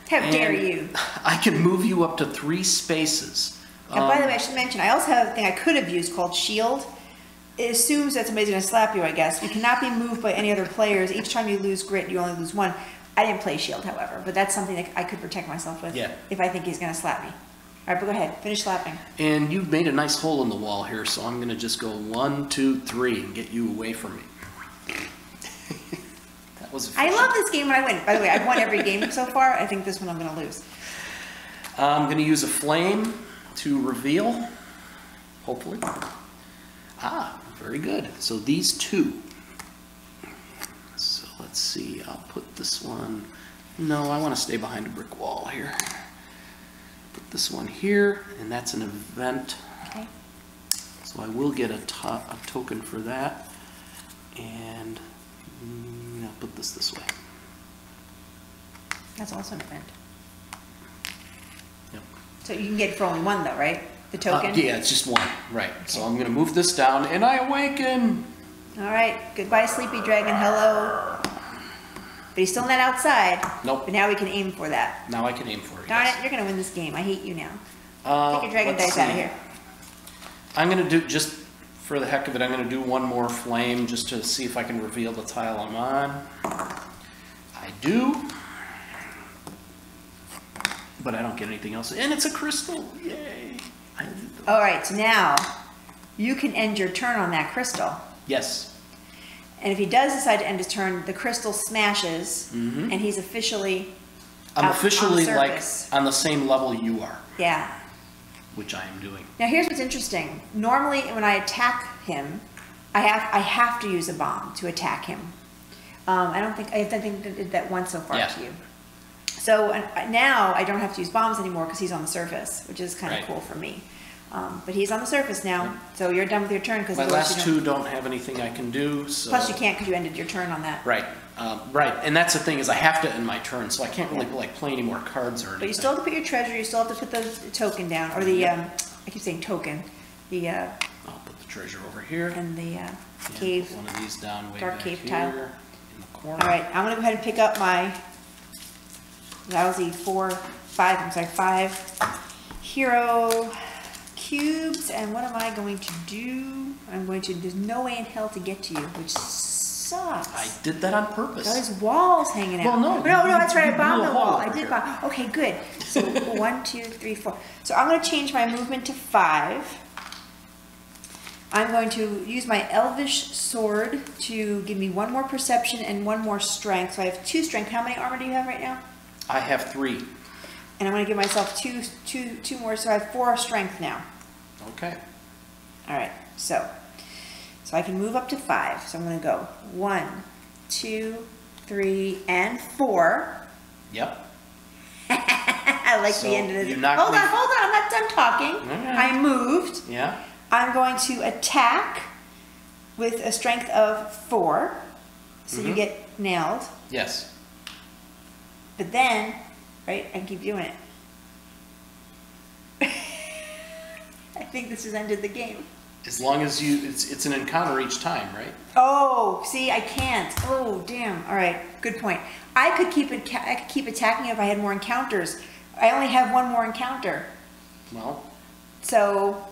How dare you? I can move you up to 3 spaces. And by the way, I should mention, I also have a thing I could have used called shield. It assumes that somebody's going to slap you, I guess. You cannot be moved by any other players. Each time you lose grit, you only lose 1. I didn't play shield, however, but that's something that I could protect myself with if I think he's going to slap me. All right, but go ahead. Finish slapping. And you've made a nice hole in the wall here, so I'm going to just go 1, 2, 3 and get you away from me. That was efficient. I love this game when I win. By the way, I've won every game so far. I think this one I'm going to lose. I'm going to use a flame to reveal, hopefully. Ah, very good. So these 2. So let's see, I'll put this one, no, I want to stay behind a brick wall here. Put this one here, and that's an event. Okay. So I will get a token for that. And I'll put this way. That's also an event. Yep. So you can get it for only 1 though, right? The token? Yeah, it's just 1, right. Okay. So I'm going to move this down, and I awaken. All right. Goodbye, sleepy dragon. Hello. But he's still not outside. Nope. But now we can aim for that. Now I can aim for it. Darn yes. it, you're going to win this game. I hate you now. Take your dragon Let's dice out of see. here. I'm going to do, just for the heck of it, I'm going to do 1 more flame just to see if I can reveal the tile I'm on. I do. But I don't get anything else. And it's a crystal. Yay. All right, so now you can end your turn on that crystal. Yes. And if he does decide to end his turn, the crystal smashes, and he's officially I'm out officially on like surface. on the same level you are. Yeah. which I am doing. Now here's what's interesting. Normally when I attack him, I have to use a bomb to attack him. I think I did that once so far to you. So now I don't have to use bombs anymore because he's on the surface, which is kind of cool for me. But he's on the surface now, so you're done with your turn. My last two don't have anything I can do. So. Plus you can't because you ended your turn on that. Right, right. And that's the thing is I have to end my turn, so I can't really like play any more cards or anything. But you still have to put your treasure. You still have to put the token down, or the I keep saying token. The I'll put the treasure over here. And the cave. Put one of these down way dark back cave here tile in the corner. All right, I'm gonna go ahead and pick up my lousy 5 hero cubes, and what am I going to do? There's no way in hell to get to you, which sucks. I did that on purpose. There's walls hanging out. Well, no, that's right, I bombed the wall. I did bomb. Okay, good. So 1, 2, 3, 4. So I'm gonna change my movement to 5. I'm going to use my elvish sword to give me 1 more perception and 1 more strength. So I have 2 strength. How many armor do you have right now? I have 3. And I'm going to give myself two more, so I have 4 strength now. Okay. All right, so I can move up to 5. So I'm going to go 1, 2, 3, and 4. Yep. I like the end of this. Hold on, I'm not done talking. Right. I moved. Yeah. I'm going to attack with a strength of 4, so you get nailed. Yes. But then, right, I can keep doing it. I think this has ended the game. As long as it's an encounter each time, right? Oh, see, I can't. Oh, damn. All right, good point. I could keep attacking if I had more encounters. I only have 1 more encounter. Well. So,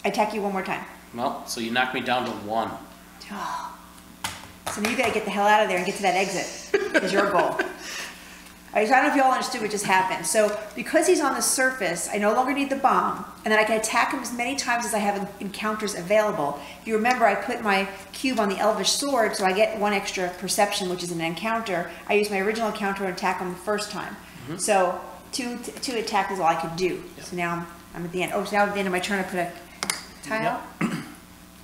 I attack you 1 more time. Well, so you knock me down to 1. Oh. So now you gotta get the hell out of there and get to that exit. Is your goal. All right, so I don't know if you all understood what just happened. So because he's on the surface, I no longer need the bomb, and then I can attack him as many times as I have encounters available. If you remember, I put my cube on the elvish sword, so I get 1 extra perception, which is an encounter. I use my original encounter to attack him the first time. So two attack is all I could do. Yep. So now I'm at the end. Oh, so now at the end of my turn, I put a tile. Yep.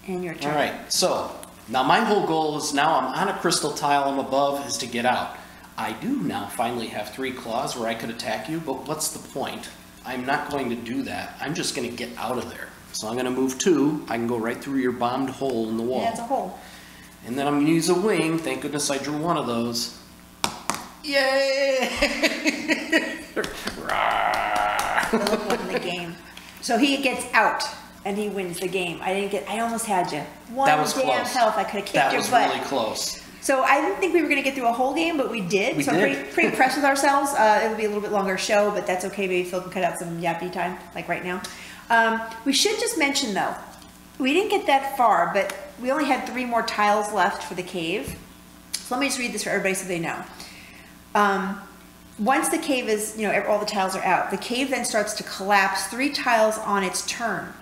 And your turn. All right, so now my whole goal is now I'm on a crystal tile, I'm above, is to get out. I do now finally have 3 claws where I could attack you, but what's the point? I'm not going to do that. I'm just going to get out of there. So I'm going to move 2. I can go right through your bombed hole in the wall. Yeah, it's a hole. And then I'm going to use a wing. Thank goodness I drew 1 of those. Yay! Look in the game. So he gets out and he wins the game. I almost had you. 1 that was damn close. health. I could have kicked your butt. That was really close. So I didn't think we were going to get through a whole game, but we did. So I'm pretty impressed with ourselves. It'll be a little bit longer show, but that's okay. Maybe Phil can cut out some yappy time, like right now. We should just mention, though, we didn't get that far, but we only had 3 more tiles left for the cave. So let me just read this for everybody so they know. Once the cave is, all the tiles are out, the cave then starts to collapse 3 tiles on its turn.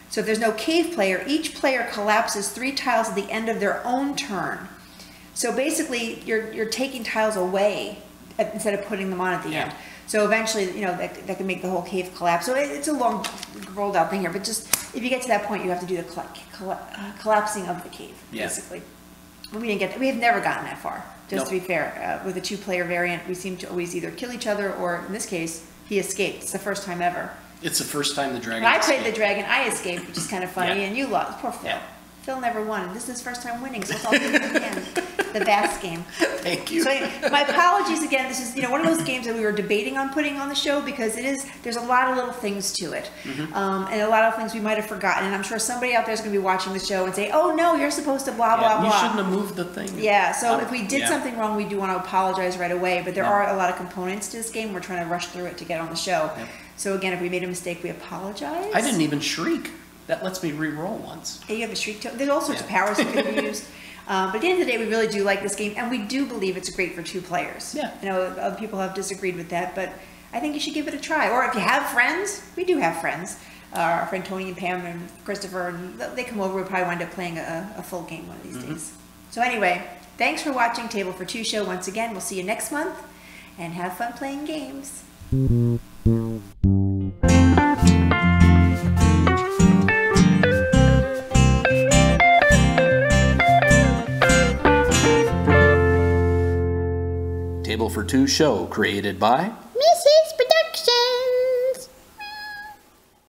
So if there's no cave player, each player collapses 3 tiles at the end of their own turn. So basically, you're taking tiles away instead of putting them on at the end. So eventually, that can make the whole cave collapse. So it's a long, rolled out thing here. But just if you get to that point, you have to do the collapsing of the cave, basically. But we have never gotten that far. Just to be fair, with a 2-player variant, we seem to always either kill each other, or in this case, he escaped. It's the first time ever. It's the first time the dragon. When I played the dragon, I escaped, which is kind of funny, and you lost. Poor Phil. Yeah. Phil never won. This is his first time winning, so it's all good again. The Bass game. Thank you. So my apologies again. This is one of those games that we were debating on putting on the show because there's a lot of little things to it, and a lot of things we might have forgotten. And I'm sure somebody out there is going to be watching the show and say, "Oh no, you're supposed to blah blah blah." You shouldn't have moved the thing. Yeah. So if we did something wrong, we do want to apologize right away. But there are a lot of components to this game. We're trying to rush through it to get on the show. Yep. So again, if we made a mistake, we apologize. I didn't even shriek. That lets me re-roll once. Yeah, you have a shriek token. There's all sorts of powers that can be used. But at the end of the day, we really do like this game, and we do believe it's great for 2 players. Yeah. Other people have disagreed with that, but I think you should give it a try. Or if you have friends, we do have friends. Our friend Tony and Pam and Christopher, and they come over. We'll probably wind up playing a full game one of these days. So anyway, thanks for watching Table for 2 show once again. We'll see you next month, and have fun playing games. show created by